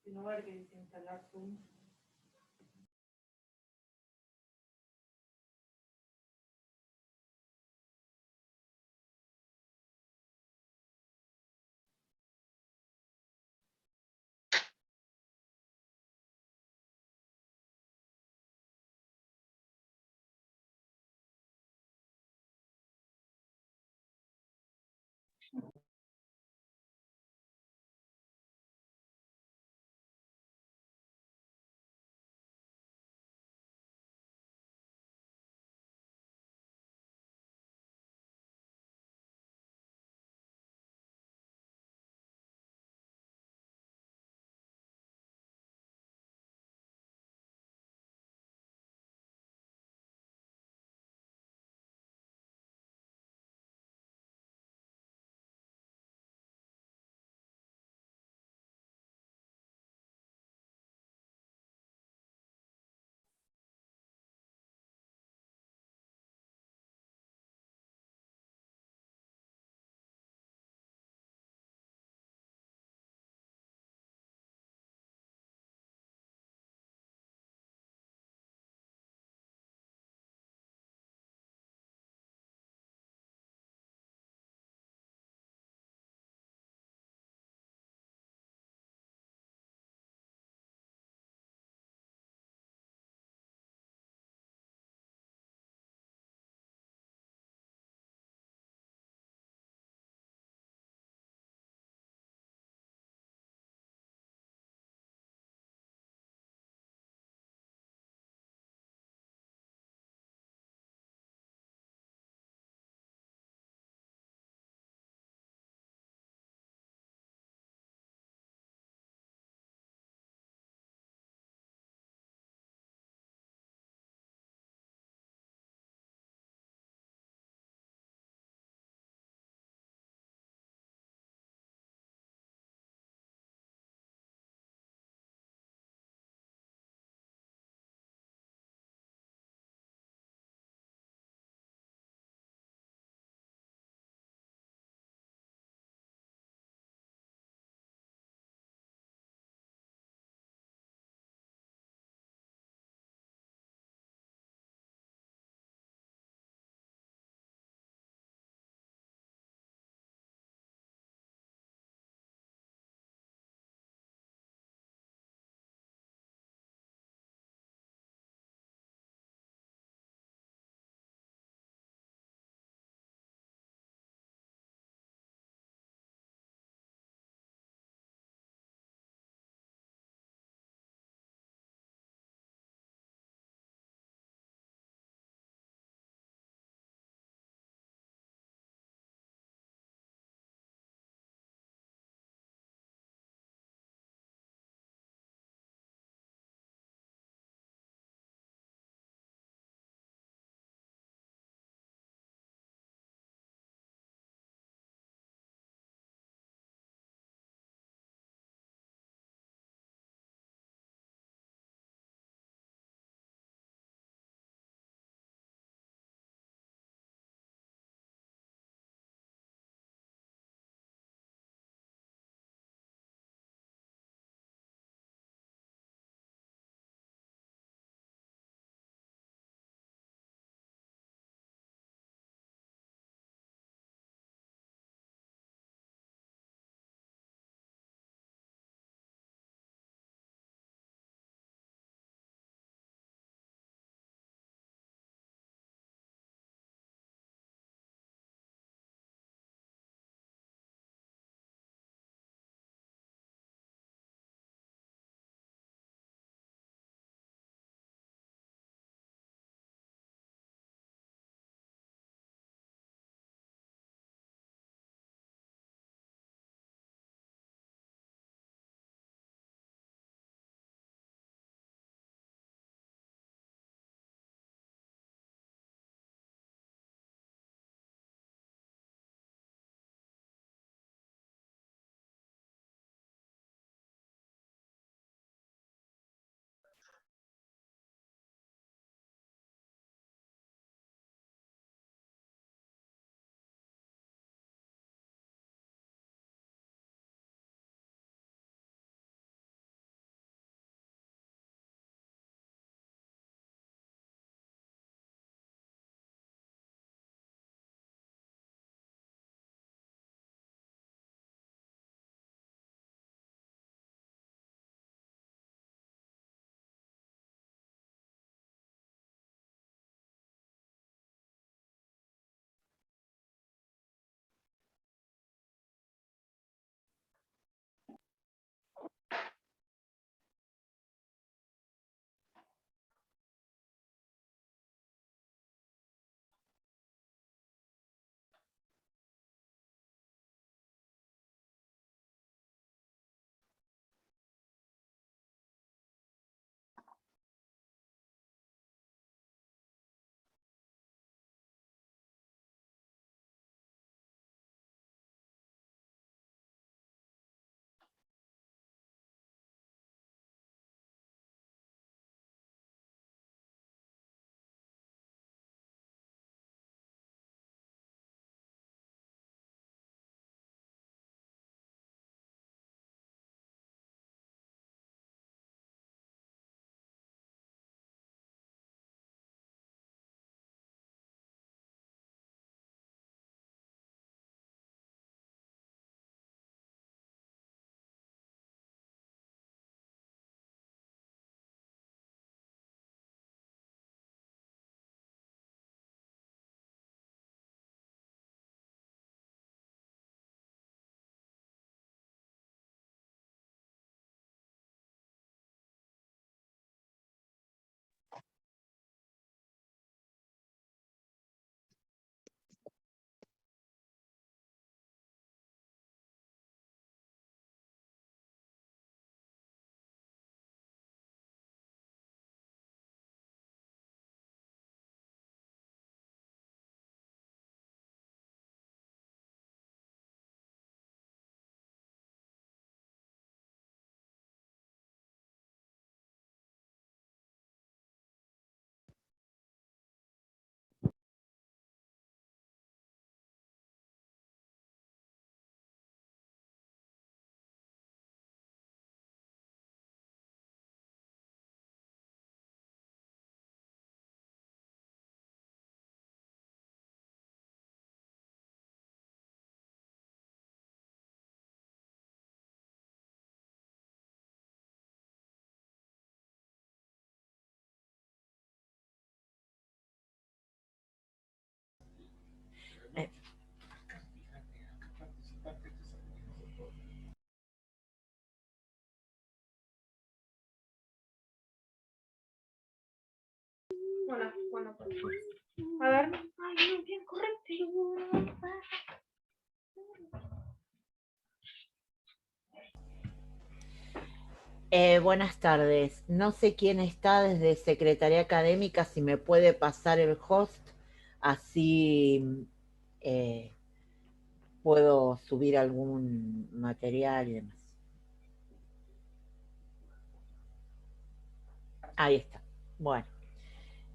Si no va a haber que desinstalar Zoom. no puedo. A ver. Ay, no, bien correcto. Buenas tardes. No sé quién está desde Secretaría Académica, si me puede pasar el host, así eh, puedo subir algún material y demás. Ahí está. Bueno,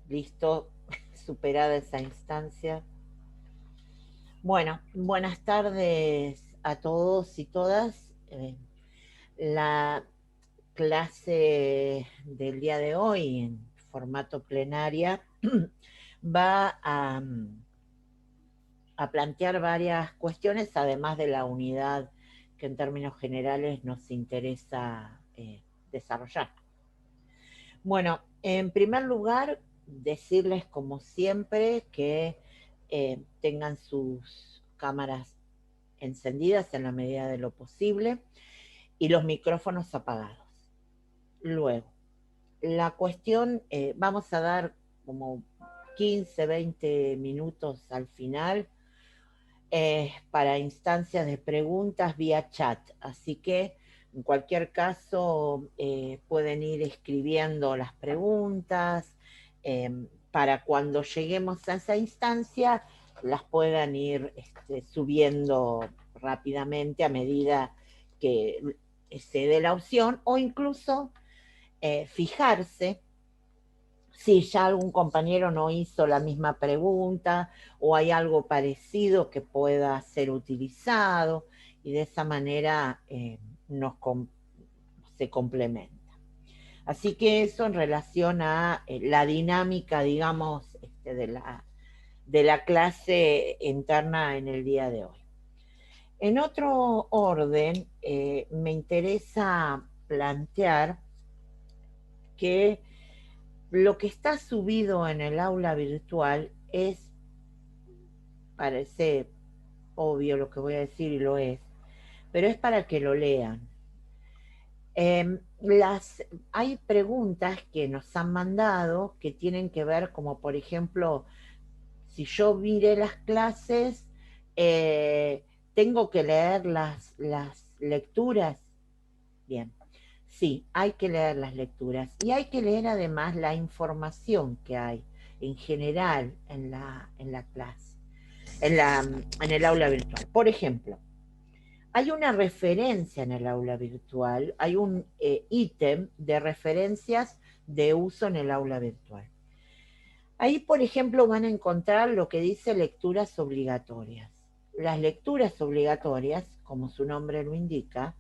listo, superada esa instancia. Bueno, buenas tardes a todos y todas. La clase del día de hoy en formato plenaria va a plantear varias cuestiones, además de la unidad que en términos generales nos interesa desarrollar. Bueno, en primer lugar, decirles como siempre que tengan sus cámaras encendidas en la medida de lo posible y los micrófonos apagados. Luego, la cuestión, vamos a dar como 15, 20 minutos al final para instancias de preguntas vía chat. Así que en cualquier caso pueden ir escribiendo las preguntas para cuando lleguemos a esa instancia las puedan ir subiendo rápidamente a medida que se dé la opción o incluso fijarse si ya algún compañero no hizo la misma pregunta o hay algo parecido que pueda ser utilizado y de esa manera se complementa. Así que eso en relación a la dinámica, digamos, de la clase interna en el día de hoy. En otro orden, me interesa plantear que lo que está subido en el aula virtual es, parece obvio lo que voy a decir y lo es, pero es para que lo lean. Hay preguntas que nos han mandado que tienen que ver como por ejemplo, si yo miré las clases, tengo que leer las lecturas. Bien, sí, hay que leer las lecturas y hay que leer además la información que hay en general en la clase, en el aula virtual. Por ejemplo, hay una referencia en el aula virtual, hay un ítem de referencias de uso en el aula virtual. Ahí, por ejemplo, van a encontrar lo que dice lecturas obligatorias. Las lecturas obligatorias, como su nombre lo indica,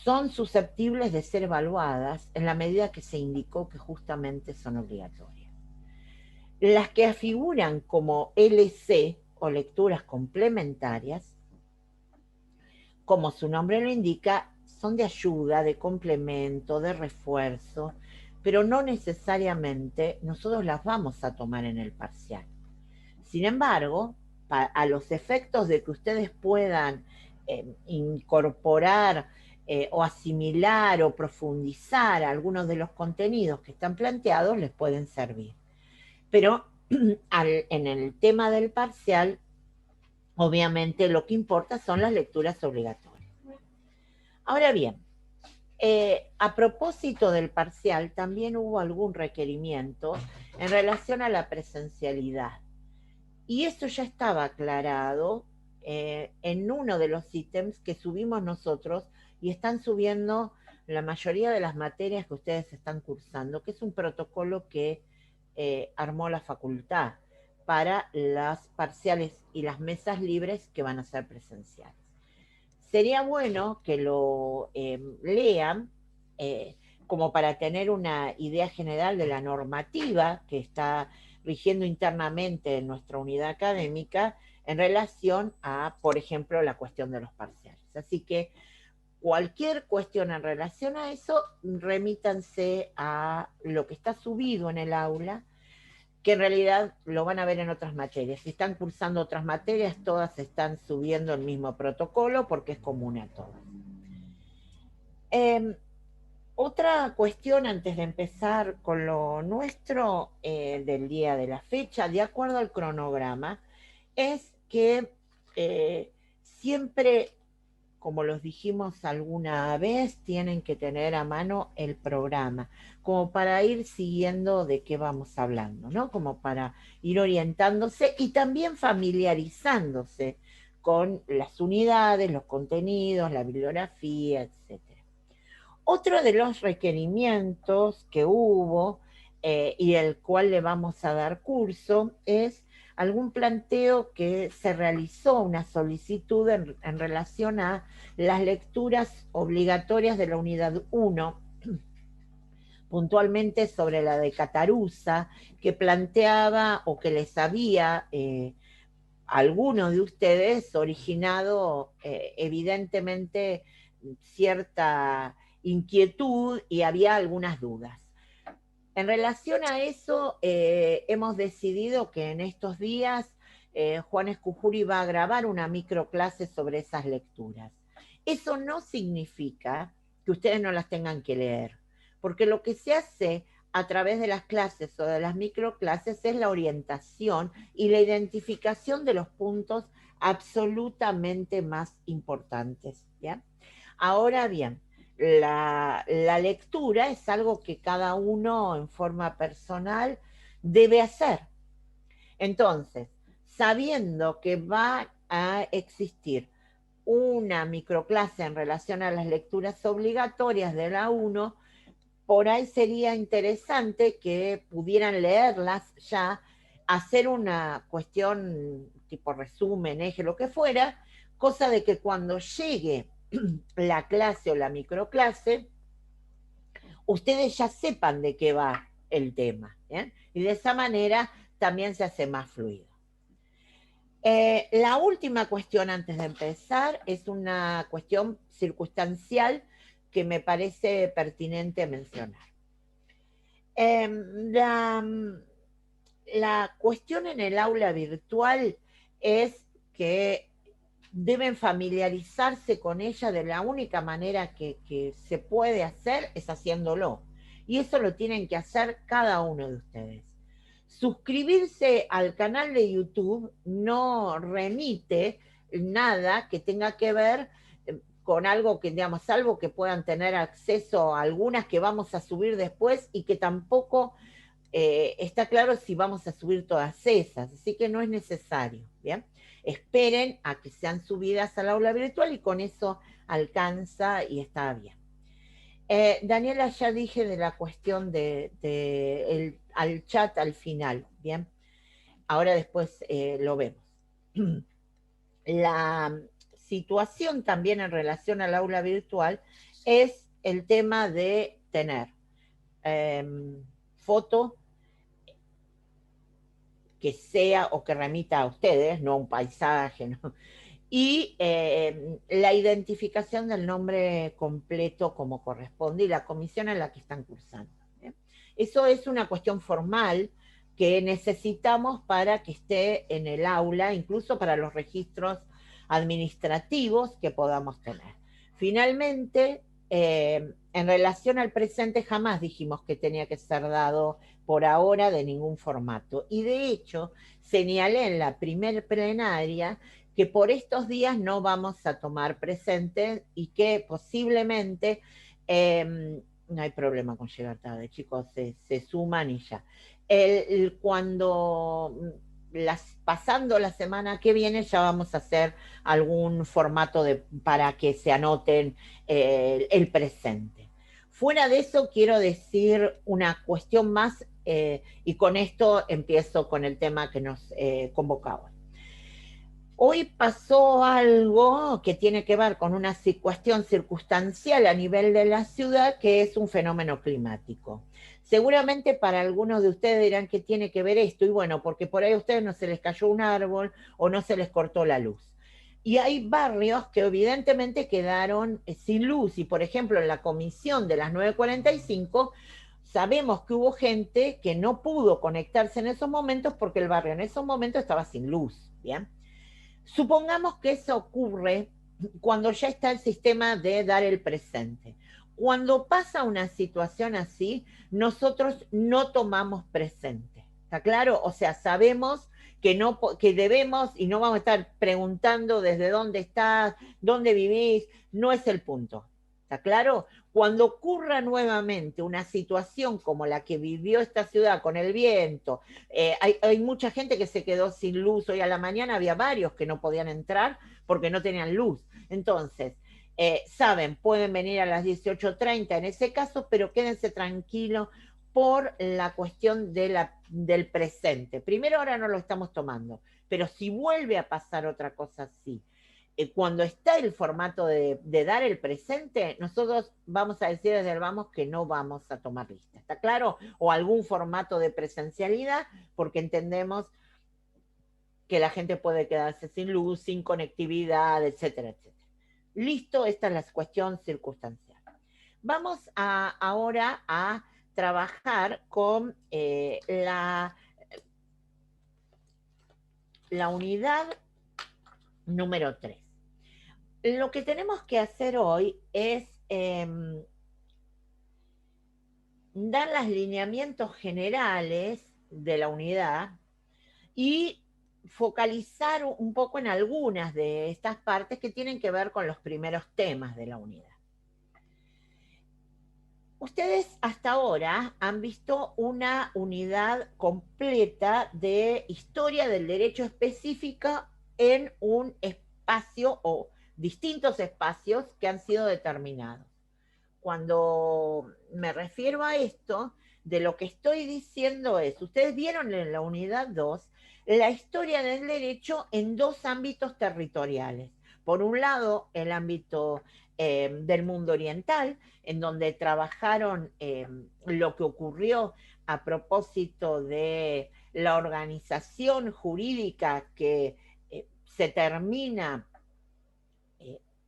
son susceptibles de ser evaluadas en la medida que se indicó que justamente son obligatorias. Las que figuran como LC o lecturas complementarias, como su nombre lo indica, son de ayuda, de complemento, de refuerzo, pero no necesariamente nosotros las vamos a tomar en el parcial. Sin embargo, a los efectos de que ustedes puedan incorporar o asimilar o profundizar algunos de los contenidos que están planteados, les pueden servir. Pero en el tema del parcial, obviamente lo que importa son las lecturas obligatorias. Ahora bien, a propósito del parcial, también hubo algún requerimiento en relación a la presencialidad. Y eso ya estaba aclarado en uno de los ítems que subimos nosotros y están subiendo la mayoría de las materias que ustedes están cursando, que es un protocolo que armó la facultad para las parciales y las mesas libres que van a ser presenciales. Sería bueno que lo lean como para tener una idea general de la normativa que está rigiendo internamente en nuestra unidad académica en relación a, por ejemplo, la cuestión de los parciales. Así que cualquier cuestión en relación a eso, remítanse a lo que está subido en el aula, que en realidad lo van a ver en otras materias. Si están cursando otras materias, todas están subiendo el mismo protocolo porque es común a todas. Otra cuestión antes de empezar con lo nuestro del día de la fecha, de acuerdo al cronograma, es que siempre, como los dijimos alguna vez, tienen que tener a mano el programa, como para ir siguiendo de qué vamos hablando, ¿no? Como para ir orientándose y también familiarizándose con las unidades, los contenidos, la bibliografía, etcétera. Otro de los requerimientos que hubo y el cual le vamos a dar curso es algún planteo que se realizó, una solicitud en relación a las lecturas obligatorias de la unidad 1, puntualmente sobre la de Cataruza, que planteaba o que les había alguno de ustedes originado evidentemente cierta inquietud y había algunas dudas. En relación a eso, hemos decidido que en estos días Juan Escujuri va a grabar una microclase sobre esas lecturas. Eso no significa que ustedes no las tengan que leer, porque lo que se hace a través de las clases o de las microclases es la orientación y la identificación de los puntos absolutamente más importantes. ¿Ya? Ahora bien, la lectura es algo que cada uno en forma personal debe hacer. Entonces, sabiendo que va a existir una microclase en relación a las lecturas obligatorias de la 1, por ahí sería interesante que pudieran leerlas ya, hacer una cuestión tipo resumen, eje, lo que fuera, cosa de que cuando llegue la clase o la microclase, ustedes ya sepan de qué va el tema. ¿Bien? Y de esa manera también se hace más fluido. La última cuestión antes de empezar es una cuestión circunstancial que me parece pertinente mencionar. Eh, la, la cuestión en el aula virtual es que deben familiarizarse con ella de la única manera que se puede hacer es haciéndolo. Y eso lo tienen que hacer cada uno de ustedes. Suscribirse al canal de YouTube no remite nada que tenga que ver con algo que, digamos, salvo que puedan tener acceso a algunas que vamos a subir después y que tampoco está claro si vamos a subir todas esas, así que no es necesario, ¿bien? Esperen a que sean subidas al aula virtual y con eso alcanza y está bien. Daniela, ya dije de la cuestión al chat al final, ¿bien? Ahora después lo vemos. La situación también en relación al aula virtual es el tema de tener foto que sea o que remita a ustedes, no a un paisaje, ¿no? Y la identificación del nombre completo como corresponde y la comisión en la que están cursando. ¿Eh? Eso es una cuestión formal que necesitamos para que esté en el aula, incluso para los registros administrativos que podamos tener. Finalmente, en relación al presente, jamás dijimos que tenía que ser dado por ahora de ningún formato. Y de hecho, señalé en la primer plenaria que por estos días no vamos a tomar presente y que posiblemente, no hay problema con llegar tarde, chicos, se suman y ya. Cuando pasando la semana que viene ya vamos a hacer algún formato para que se anoten el presente. Fuera de eso, quiero decir una cuestión más y con esto empiezo con el tema que nos convocaba. Hoy pasó algo que tiene que ver con una cuestión circunstancial a nivel de la ciudad, que es un fenómeno climático. Seguramente para algunos de ustedes dirán que tiene que ver esto, y bueno, porque por ahí a ustedes no se les cayó un árbol o no se les cortó la luz. Y hay barrios que evidentemente quedaron sin luz, y por ejemplo en la comisión de las 9:45 sabemos que hubo gente que no pudo conectarse en esos momentos porque el barrio en esos momentos estaba sin luz, ¿bien? Supongamos que eso ocurre cuando ya está el sistema de dar el presente. Cuando pasa una situación así, nosotros no tomamos presente. ¿Está claro? O sea, sabemos que, no, que debemos y no vamos a estar preguntando desde dónde estás, dónde vivís, no es el punto. ¿Está claro? Cuando ocurra nuevamente una situación como la que vivió esta ciudad con el viento, hay mucha gente que se quedó sin luz. Hoy a la mañana había varios que no podían entrar porque no tenían luz. Entonces, saben, pueden venir a las 18:30 en ese caso, pero quédense tranquilos por la cuestión del presente. Primero, ahora no lo estamos tomando, pero si vuelve a pasar otra cosa así, cuando está el formato de dar el presente, nosotros vamos a decir desde el vamos que no vamos a tomar lista, ¿está claro? O algún formato de presencialidad, porque entendemos que la gente puede quedarse sin luz, sin conectividad, etcétera, etcétera. Listo, esta es la cuestión circunstancial. Vamos ahora a trabajar con la unidad número 3. Lo que tenemos que hacer hoy es dar los lineamientos generales de la unidad y focalizar un poco en algunas de estas partes que tienen que ver con los primeros temas de la unidad. Ustedes hasta ahora han visto una unidad completa de historia del derecho específica en un espacio o distintos espacios que han sido determinados. Cuando me refiero a esto, de lo que estoy diciendo es, ustedes vieron en la unidad 2 la historia del derecho en dos ámbitos territoriales. Por un lado, el ámbito del mundo oriental, en donde trabajaron lo que ocurrió a propósito de la organización jurídica que se termina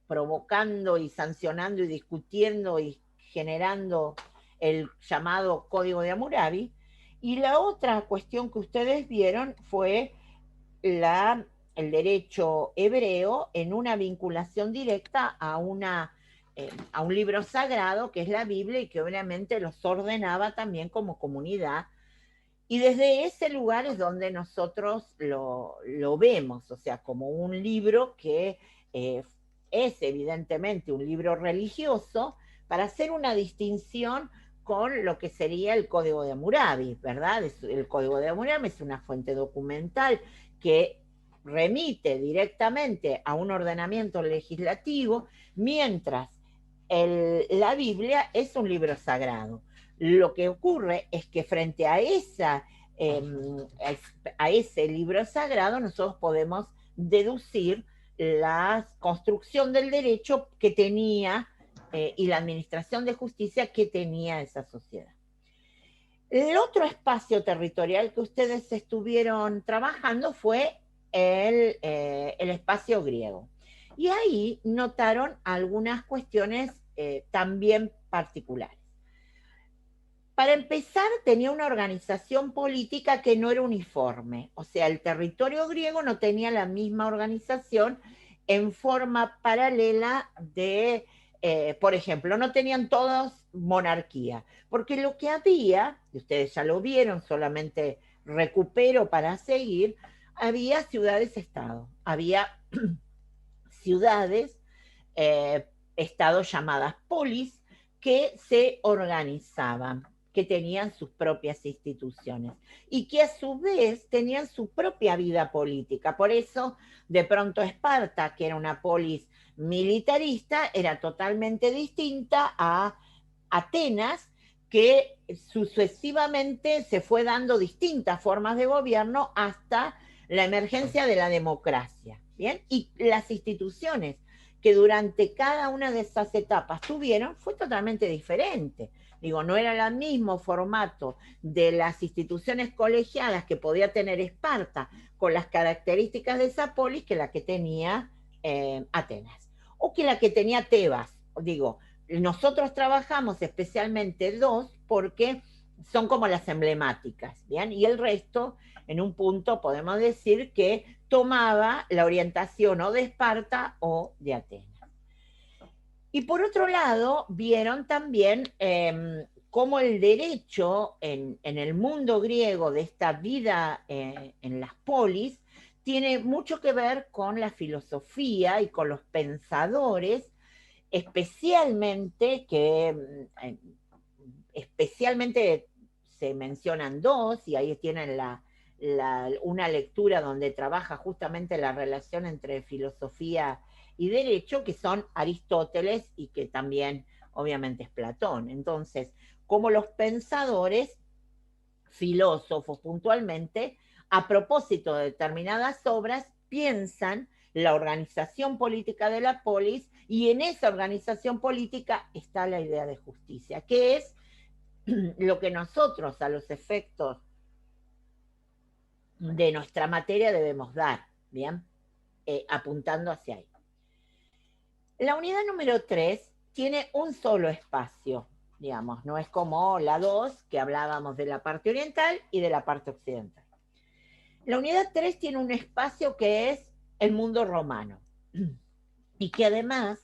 provocando y sancionando y discutiendo y generando el llamado Código de Hammurabi. Y la otra cuestión que ustedes vieron fue el derecho hebreo en una vinculación directa a un libro sagrado que es la Biblia y que obviamente los ordenaba también como comunidad. Y desde ese lugar es donde nosotros lo vemos, o sea, como un libro que es evidentemente un libro religioso para hacer una distinción con lo que sería el Código de Hammurabi, ¿verdad? El Código de Hammurabi es una fuente documental que remite directamente a un ordenamiento legislativo, mientras la Biblia es un libro sagrado. Lo que ocurre es que frente a ese libro sagrado nosotros podemos deducir la construcción del derecho que tenía y la administración de justicia que tenía esa sociedad. El otro espacio territorial que ustedes estuvieron trabajando fue el espacio griego. Y ahí notaron algunas cuestiones también particulares. Para empezar, tenía una organización política que no era uniforme, o sea, el territorio griego no tenía la misma organización en forma paralela de, por ejemplo, no tenían todos monarquía, porque lo que había, y ustedes ya lo vieron, solamente recupero para seguir, había ciudades-estado, había ciudades, estados llamadas polis, que se organizaban, que tenían sus propias instituciones y que a su vez tenían su propia vida política. Por eso, de pronto Esparta, que era una polis militarista, era totalmente distinta a Atenas, que sucesivamente se fue dando distintas formas de gobierno hasta la emergencia de la democracia. ¿Bien? Y las instituciones que durante cada una de esas etapas tuvieron fue totalmente diferente. Digo, no era el mismo formato de las instituciones colegiadas que podía tener Esparta con las características de esa polis que la que tenía Atenas o que la que tenía Tebas. Digo, nosotros trabajamos especialmente dos porque son como las emblemáticas, ¿bien? Y el resto, en un punto podemos decir que tomaba la orientación o de Esparta o de Atenas. Y por otro lado, vieron también cómo el derecho en el mundo griego de esta vida en las polis tiene mucho que ver con la filosofía y con los pensadores, especialmente especialmente se mencionan dos, y ahí tienen una lectura donde trabaja justamente la relación entre filosofía y derecho, que son Aristóteles y que también obviamente es Platón. Entonces, como los pensadores, filósofos puntualmente, a propósito de determinadas obras, piensan la organización política de la polis, y en esa organización política está la idea de justicia, que es lo que nosotros a los efectos de nuestra materia debemos dar, ¿bien? Apuntando hacia ahí. La unidad número 3 tiene un solo espacio, digamos, no es como la 2 que hablábamos de la parte oriental y de la parte occidental. La unidad 3 tiene un espacio que es el mundo romano y que además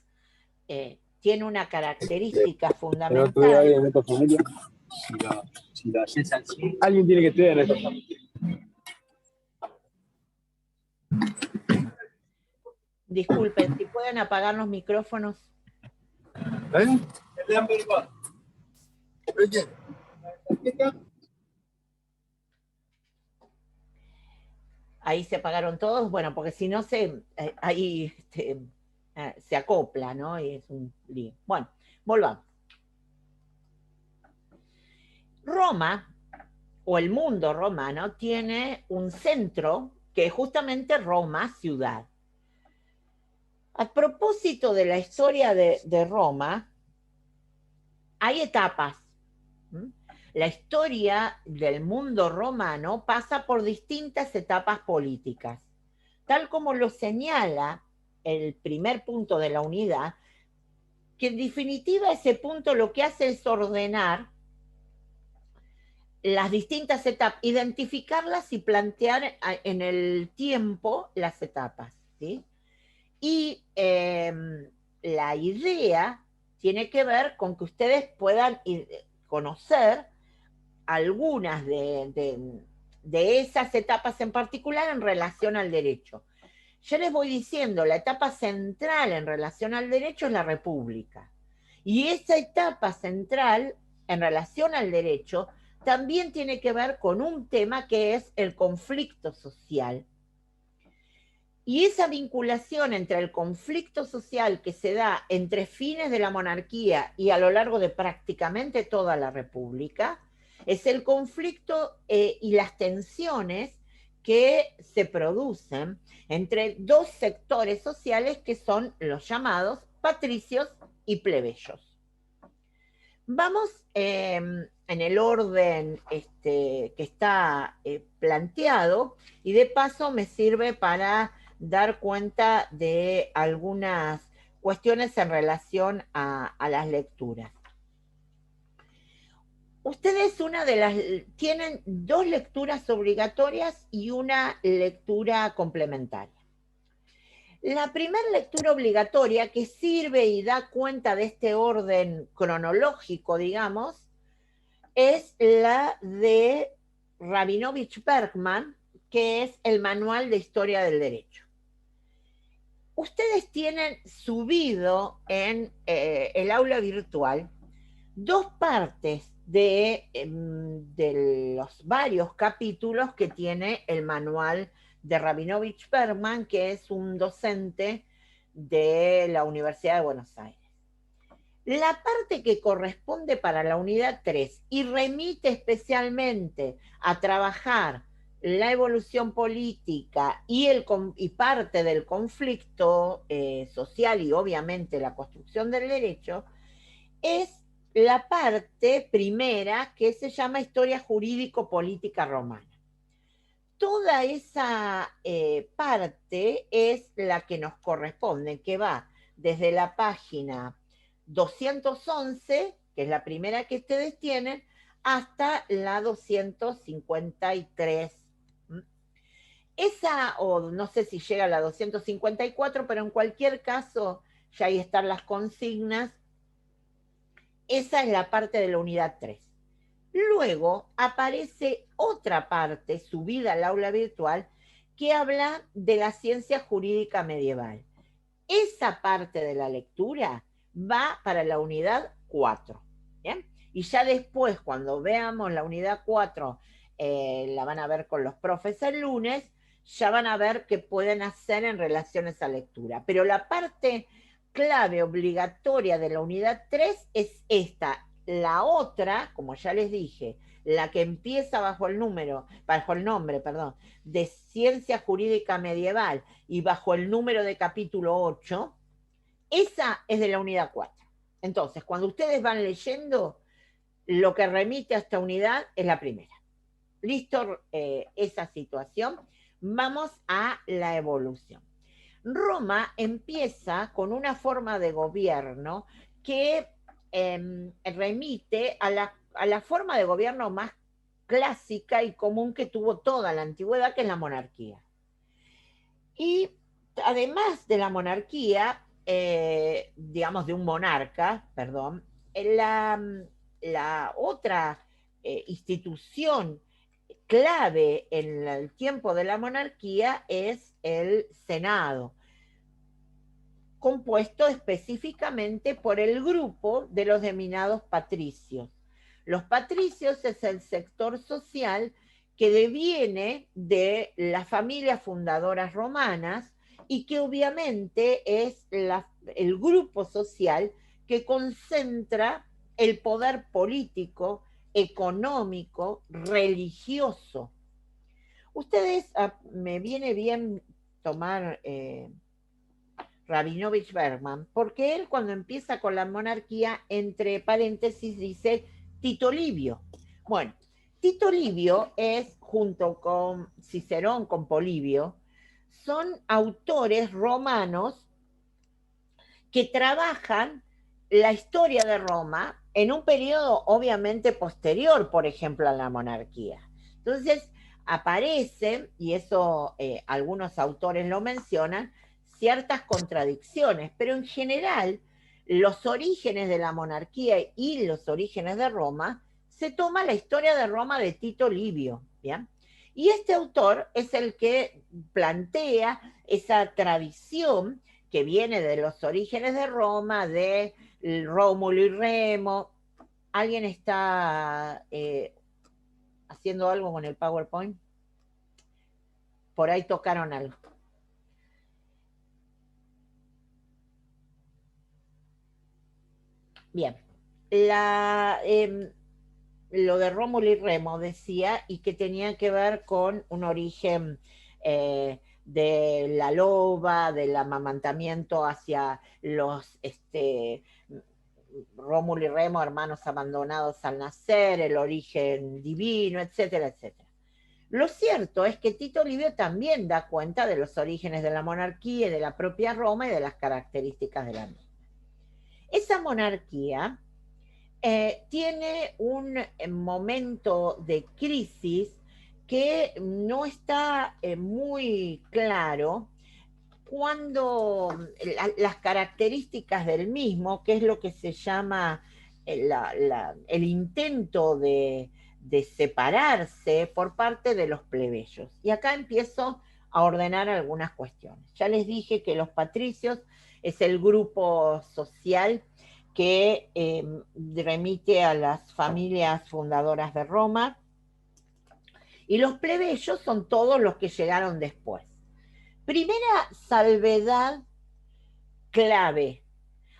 tiene una característica El otro día fundamental. en esta familia, si la haces así, alguien tiene que estudiar en esta familia. Disculpen, si pueden apagar los micrófonos. ¿Eh? Ahí se apagaron todos, bueno, porque si no ahí se acopla, ¿no? Y es un lío. Bueno, volvamos. Roma, o el mundo romano, tiene un centro que es justamente Roma, ciudad. A propósito de la historia de Roma, hay etapas. La historia del mundo romano pasa por distintas etapas políticas. Tal como lo señala el primer punto de la unidad, que en definitiva ese punto lo que hace es ordenar las distintas etapas, identificarlas y plantear en el tiempo las etapas, ¿sí? Y la idea tiene que ver con que ustedes puedan conocer algunas de esas etapas en particular en relación al derecho. Yo les voy diciendo, la etapa central en relación al derecho es la República. Y esa etapa central en relación al derecho también tiene que ver con un tema que es el conflicto social. Y esa vinculación entre el conflicto social que se da entre fines de la monarquía y a lo largo de prácticamente toda la República es el conflicto y las tensiones que se producen entre dos sectores sociales que son los llamados patricios y plebeyos. Vamos en el orden que está planteado, y de paso me sirve para dar cuenta de algunas cuestiones en relación a las lecturas. Ustedes tienen dos lecturas obligatorias y una lectura complementaria. La primera lectura obligatoria, que sirve y da cuenta de este orden cronológico, digamos, es la de Rabinovich Bergman, que es el Manual de Historia del Derecho. Ustedes tienen subido en el aula virtual dos partes de los varios capítulos que tiene el manual de Rabinovich Bergman, que es un docente de la Universidad de Buenos Aires. La parte que corresponde para la unidad 3 y remite especialmente a trabajar la evolución política y parte del conflicto social y obviamente la construcción del derecho, es la parte primera que se llama Historia Jurídico-Política Romana. Toda esa parte es la que nos corresponde, que va desde la página 211, que es la primera que ustedes tienen, hasta la 253. Esa, o no sé si llega a la 254, pero en cualquier caso ya ahí están las consignas. Esa es la parte de la unidad 3. Luego aparece otra parte subida al aula virtual que habla de la ciencia jurídica medieval. Esa parte de la lectura va para la unidad 4. ¿Bien? Y ya después, cuando veamos la unidad 4, la van a ver con los profes el lunes, ya van a ver qué pueden hacer en relación a esa lectura. Pero la parte clave obligatoria de la unidad 3 es esta. La otra, como ya les dije, la que empieza bajo el nombre, de ciencia jurídica medieval y bajo el número de capítulo 8, esa es de la unidad 4. Entonces, cuando ustedes van leyendo, lo que remite a esta unidad es la primera. Listo, esa situación. Vamos a la evolución. Roma empieza con una forma de gobierno que remite a la forma de gobierno más clásica y común que tuvo toda la antigüedad, que es la monarquía. Y además de la monarquía, digamos de un monarca, perdón, la otra institución clave en el tiempo de la monarquía es el Senado, compuesto específicamente por el grupo de los denominados patricios. Los patricios es el sector social que deviene de las familias fundadoras romanas y que obviamente es el grupo social que concentra el poder político, económico, religioso. Ustedes, me viene bien tomar Rabinovich Bergman, porque él cuando empieza con la monarquía, entre paréntesis, dice Tito Livio. Bueno, Tito Livio es, junto con Cicerón, con Polibio, son autores romanos que trabajan la historia de Roma en un periodo obviamente posterior, por ejemplo, a la monarquía. Entonces aparecen, y eso algunos autores lo mencionan, ciertas contradicciones, pero en general los orígenes de la monarquía y los orígenes de Roma, se toma la historia de Roma de Tito Livio, ¿bien? Y este autor es el que plantea esa tradición que viene de los orígenes de Roma, de Rómulo y Remo. ¿Alguien está haciendo algo con el PowerPoint? Por ahí tocaron algo. Bien. Lo de Rómulo y Remo decía, y que tenía que ver con un origen de la loba, del amamantamiento hacia los Rómulo y Remo, hermanos abandonados al nacer, el origen divino, etcétera, etcétera. Lo cierto es que Tito Livio también da cuenta de los orígenes de la monarquía y de la propia Roma y de las características de la misma. Esa monarquía tiene un momento de crisis que no está muy claro cuando las características del mismo, que es lo que se llama el intento de separarse por parte de los plebeyos. Y acá empiezo a ordenar algunas cuestiones. Ya les dije que los patricios es el grupo social que remite a las familias fundadoras de Roma, y los plebeyos son todos los que llegaron después. Primera salvedad clave.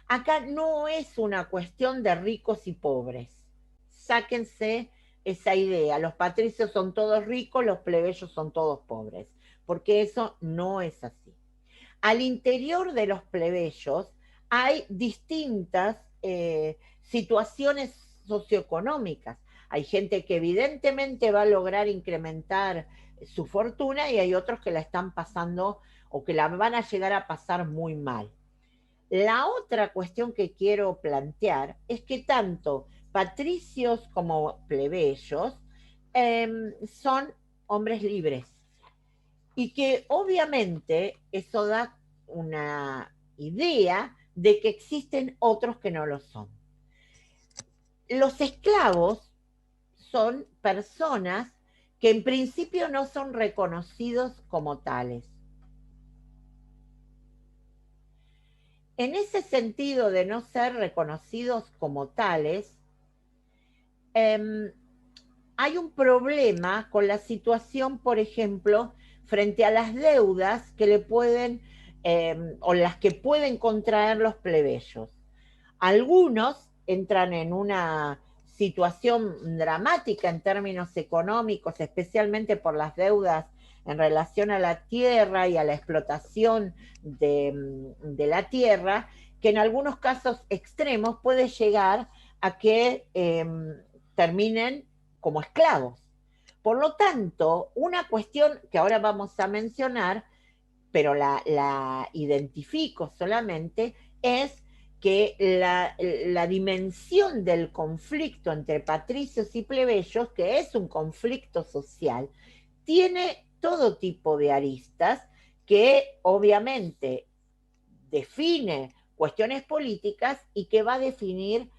Acá no es una cuestión de ricos y pobres. Sáquense esa idea. Los patricios son todos ricos, los plebeyos son todos pobres, porque eso no es así. Al interior de los plebeyos hay distintas situaciones socioeconómicas. Hay gente que evidentemente va a lograr incrementar su fortuna y hay otros que la están pasando o que la van a llegar a pasar muy mal. La otra cuestión que quiero plantear es que tanto patricios como plebeyos son hombres libres y que obviamente eso da una idea de que existen otros que no lo son. Los esclavos son personas que en principio no son reconocidos como tales. En ese sentido de no ser reconocidos como tales, hay un problema con la situación, por ejemplo, frente a las deudas que le pueden, o las que pueden contraer los plebeyos. Algunos entran en una situación dramática en términos económicos, especialmente por las deudas en relación a la tierra y a la explotación de la tierra, que en algunos casos extremos puede llegar a que terminen como esclavos. Por lo tanto, una cuestión que ahora vamos a mencionar, pero la identifico solamente, es que la dimensión del conflicto entre patricios y plebeyos, que es un conflicto social, tiene todo tipo de aristas que obviamente define cuestiones políticas y que va a definir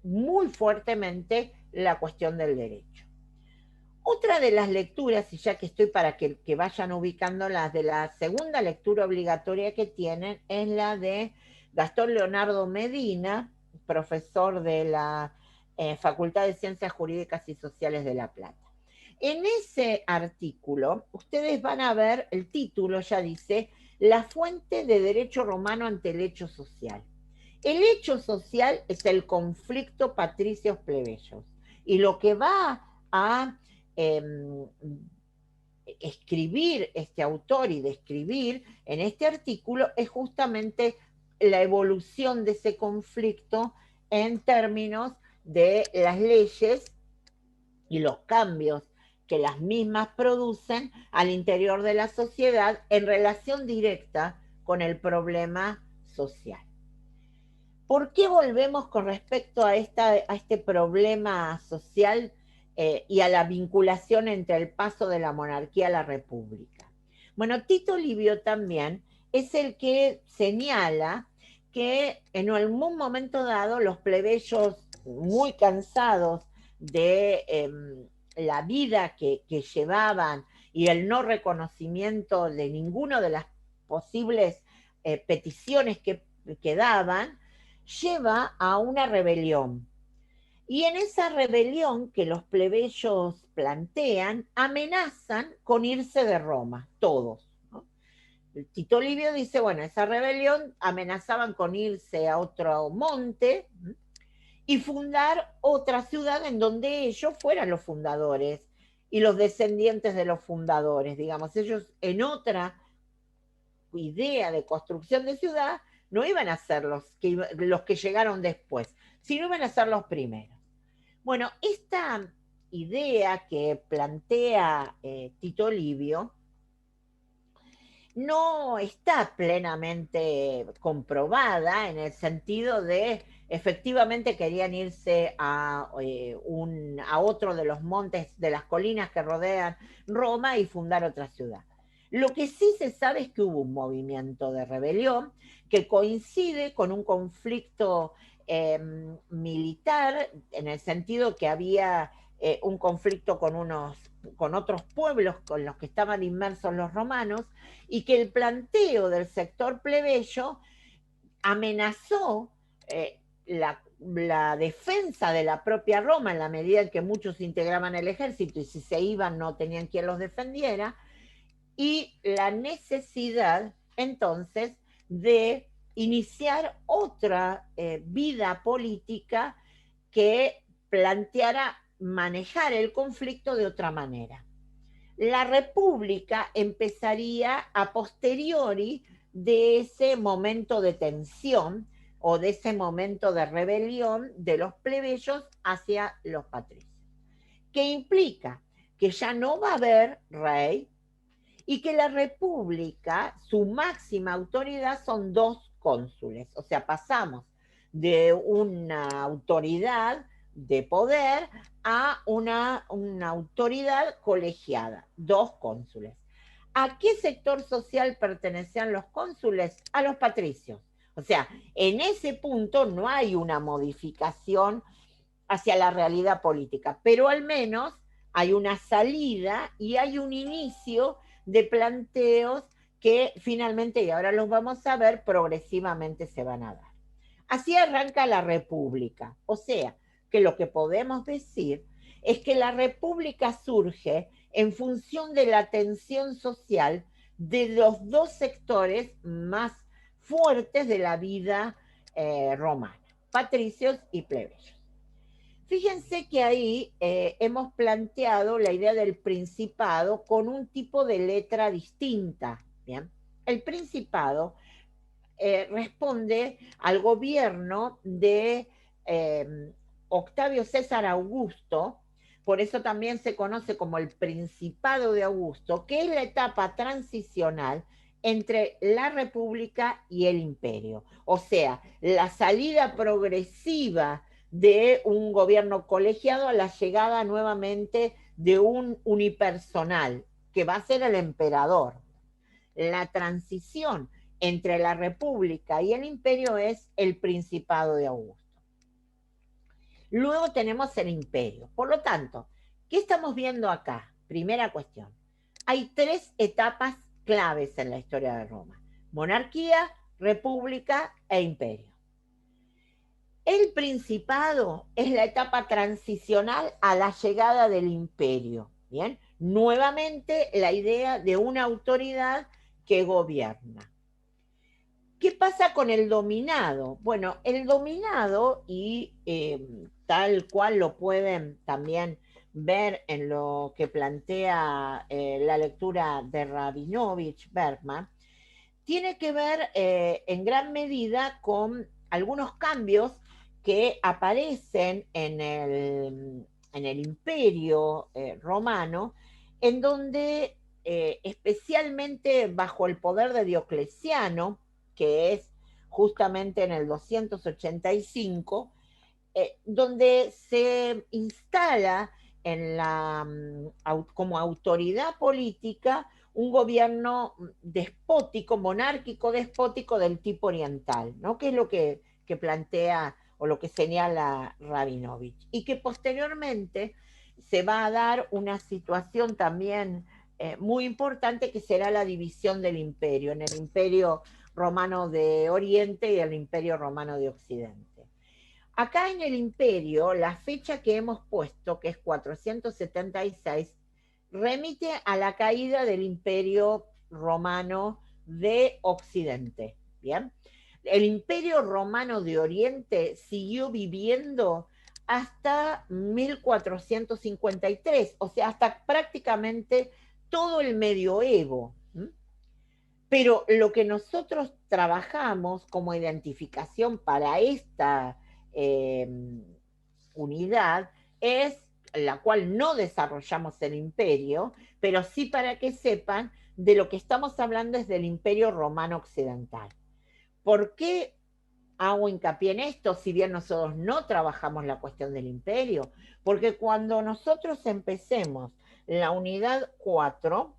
muy fuertemente la cuestión del derecho. Otra de las lecturas, y ya que estoy para que vayan ubicando las de la segunda lectura obligatoria que tienen, es la de Gastón Leonardo Medina, profesor de la Facultad de Ciencias Jurídicas y Sociales de La Plata. En ese artículo, ustedes van a ver, el título ya dice, La fuente de derecho romano ante el hecho social. El hecho social es el conflicto patricios-plebeyos. Y lo que va a escribir este autor y describir en este artículo es justamente la evolución de ese conflicto en términos de las leyes y los cambios que las mismas producen al interior de la sociedad en relación directa con el problema social. ¿Por qué volvemos con respecto a este problema social y a la vinculación entre el paso de la monarquía a la república? Bueno, Tito Livio también es el que señala que en algún momento dado los plebeyos muy cansados de la vida que llevaban y el no reconocimiento de ninguna de las posibles peticiones que daban, lleva a una rebelión. Y en esa rebelión que los plebeyos plantean, amenazan con irse de Roma, todos, ¿no? Tito Livio dice, bueno, esa rebelión amenazaban con irse a otro monte y fundar otra ciudad en donde ellos fueran los fundadores y los descendientes de los fundadores, digamos, ellos en otra idea de construcción de ciudad no iban a ser los que llegaron después, sino iban a ser los primeros. Bueno, esta idea que plantea Tito Livio no está plenamente comprobada en el sentido de efectivamente querían irse a otro de los montes, de las colinas que rodean Roma y fundar otra ciudad. Lo que sí se sabe es que hubo un movimiento de rebelión que coincide con un conflicto militar, en el sentido que había un conflicto con otros pueblos con los que estaban inmersos los romanos, y que el planteo del sector plebeyo amenazó la defensa de la propia Roma en la medida en que muchos integraban el ejército y si se iban no tenían quien los defendiera, y la necesidad entonces de iniciar otra vida política que planteara manejar el conflicto de otra manera. La república empezaría a posteriori de ese momento de tensión o de ese momento de rebelión de los plebeyos hacia los patricios, que implica que ya no va a haber rey y que la república, su máxima autoridad son 2 cónsules, o sea, pasamos de una autoridad de poder a una autoridad colegiada, 2 cónsules. ¿A qué sector social pertenecían los cónsules? A los patricios. O sea, en ese punto no hay una modificación hacia la realidad política, pero al menos hay una salida y hay un inicio de planteos que finalmente, y ahora los vamos a ver, progresivamente se van a dar. Así arranca la República, o sea, que lo que podemos decir es que la República surge en función de la tensión social de los dos sectores más fuertes de la vida romana, patricios y plebeyos. Fíjense que ahí hemos planteado la idea del principado con un tipo de letra distinta. ¿Bien? El principado responde al gobierno de Octavio César Augusto, por eso también se conoce como el Principado de Augusto, que es la etapa transicional entre la República y el Imperio. O sea, la salida progresiva de un gobierno colegiado a la llegada nuevamente de un unipersonal, que va a ser el emperador. La transición entre la República y el Imperio es el Principado de Augusto. Luego tenemos el Imperio. Por lo tanto, ¿qué estamos viendo acá? Primera cuestión. Hay tres etapas claves en la historia de Roma: monarquía, república e imperio. El Principado es la etapa transicional a la llegada del imperio. ¿Bien? Nuevamente la idea de una autoridad que gobierna. ¿Qué pasa con el dominado? Bueno, el dominado, y tal cual lo pueden también ver en lo que plantea la lectura de Rabinovich Bergman, tiene que ver en gran medida con algunos cambios que aparecen en el imperio romano, en donde especialmente bajo el poder de Diocleciano, que es justamente en el 285, donde se instala como autoridad política un gobierno despótico, monárquico despótico del tipo oriental, ¿no? Que es lo que plantea o lo que señala Rabinovich. Y que posteriormente se va a dar una situación también muy importante, que será la división del imperio, en el imperio romano de Oriente y el imperio romano de Occidente. Acá en el imperio, la fecha que hemos puesto, que es 476, remite a la caída del imperio romano de Occidente. ¿Bien? El imperio romano de Oriente siguió viviendo hasta 1453, o sea, hasta prácticamente todo el medioevo. Pero lo que nosotros trabajamos como identificación para esta unidad es la cual no desarrollamos el imperio, pero sí para que sepan de lo que estamos hablando es del imperio romano occidental. ¿Por qué hago hincapié en esto, si bien nosotros no trabajamos la cuestión del imperio? Porque cuando nosotros empecemos la unidad 4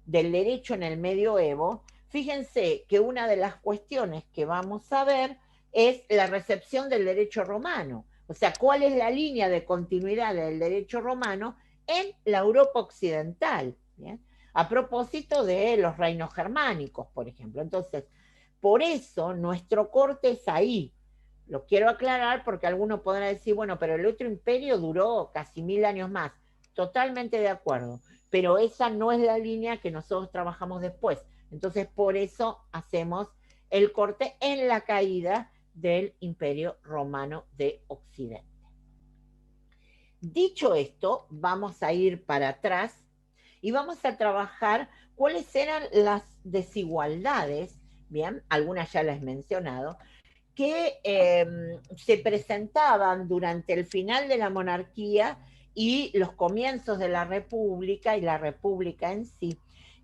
del derecho en el medioevo, fíjense que una de las cuestiones que vamos a ver es la recepción del derecho romano. O sea, cuál es la línea de continuidad del derecho romano en la Europa occidental. ¿Bien? A propósito de los reinos germánicos, por ejemplo. Entonces, por eso nuestro corte es ahí. Lo quiero aclarar porque alguno podrá decir, bueno, pero el otro imperio duró casi 1000 años más. Totalmente de acuerdo. Pero esa no es la línea que nosotros trabajamos después. Entonces, por eso hacemos el corte en la caída del Imperio Romano de Occidente. Dicho esto, vamos a ir para atrás y vamos a trabajar cuáles eran las desigualdades, bien, algunas ya las he mencionado, que se presentaban durante el final de la monarquía y los comienzos de la república y la república en sí,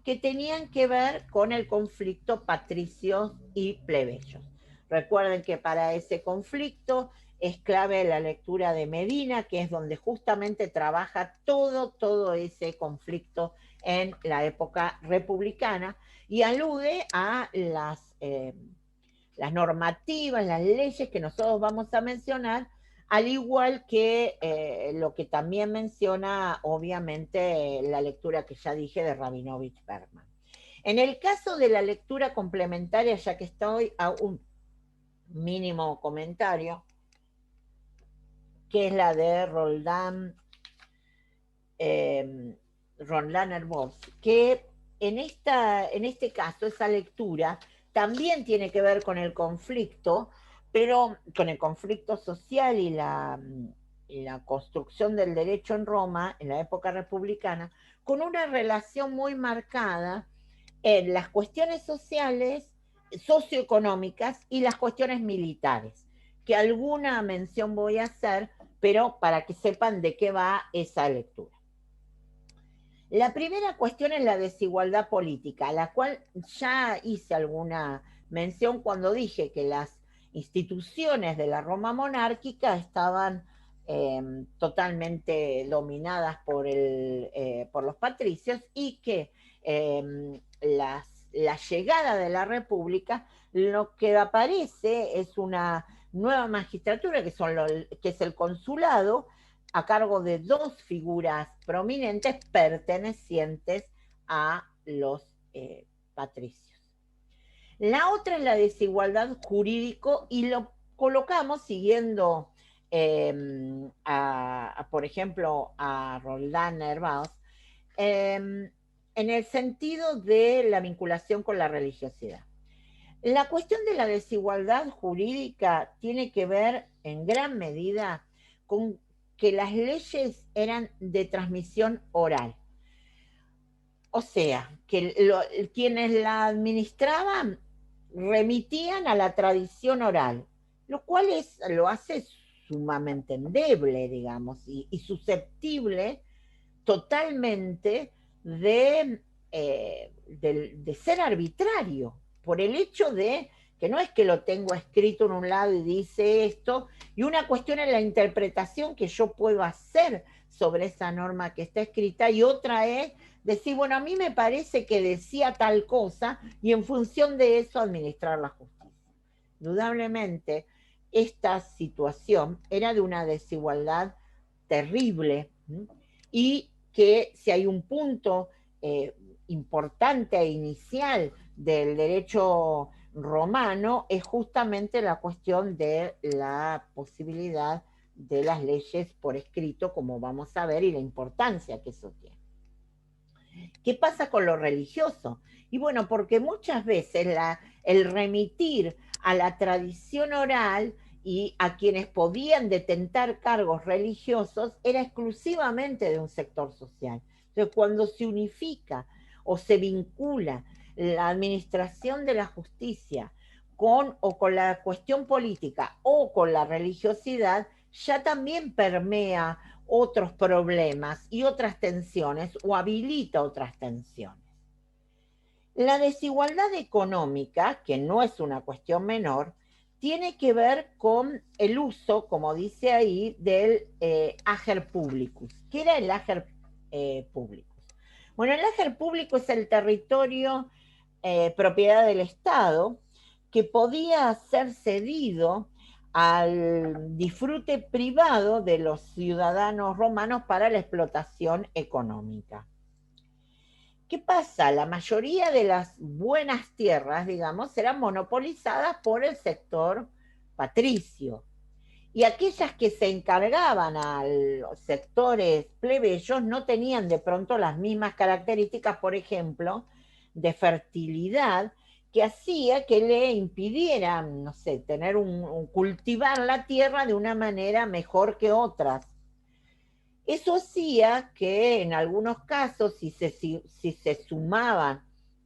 que tenían que ver con el conflicto patricios y plebeyos. Recuerden que para ese conflicto es clave la lectura de Medina, que es donde justamente trabaja todo ese conflicto en la época republicana y alude a las las normativas, las leyes que nosotros vamos a mencionar, al igual que lo que también menciona, obviamente, la lectura que ya dije de Rabinovich Bergman. En el caso de la lectura complementaria, ya que estoy a un mínimo comentario, que es la de Roland Herbós, que en este caso, esa lectura también tiene que ver con el conflicto, pero con el conflicto social y la construcción del derecho en Roma, en la época republicana, con una relación muy marcada en las cuestiones sociales, socioeconómicas y las cuestiones militares, que alguna mención voy a hacer, pero para que sepan de qué va esa lectura. La primera cuestión es la desigualdad política, a la cual ya hice alguna mención cuando dije que las instituciones de la Roma monárquica estaban totalmente dominadas por los patricios y que la llegada de la República lo que aparece es una nueva magistratura que es el consulado, a cargo de dos figuras prominentes pertenecientes a los patricios. La otra es la desigualdad jurídico y lo colocamos siguiendo, por ejemplo, a Roland Herbaux, en el sentido de la vinculación con la religiosidad. La cuestión de la desigualdad jurídica tiene que ver en gran medida con que las leyes eran de transmisión oral. O sea, que quienes la administraban remitían a la tradición oral, lo cual lo hace sumamente endeble, digamos, y susceptible totalmente de ser arbitrario, por el hecho de que no es que lo tengo escrito en un lado y dice esto, y una cuestión es la interpretación que yo puedo hacer sobre esa norma que está escrita, y otra es decir, bueno, a mí me parece que decía tal cosa, y en función de eso administrar la justicia. Indudablemente, esta situación era de una desigualdad terrible, y que si hay un punto importante e inicial del derecho romano es justamente la cuestión de la posibilidad de las leyes por escrito, como vamos a ver, y la importancia que eso tiene. ¿Qué pasa con lo religioso? Y bueno, porque muchas veces el remitir a la tradición oral y a quienes podían detentar cargos religiosos era exclusivamente de un sector social. Entonces, cuando se unifica o se vincula la administración de la justicia con la cuestión política o con la religiosidad, ya también permea otros problemas y otras tensiones o habilita otras tensiones. La desigualdad económica, que no es una cuestión menor, tiene que ver con el uso, como dice ahí, del ager publicus. ¿Qué era el ager publicus? Bueno, el ager publicus es el territorio propiedad del Estado que podía ser cedido al disfrute privado de los ciudadanos romanos para la explotación económica. ¿Qué pasa? La mayoría de las buenas tierras, digamos, eran monopolizadas por el sector patricio. Y aquellas que se encargaban a los sectores plebeyos no tenían de pronto las mismas características, por ejemplo, de fertilidad, que hacía que le impidieran, no sé, cultivar la tierra de una manera mejor que otras. Eso hacía que en algunos casos, si se sumaban,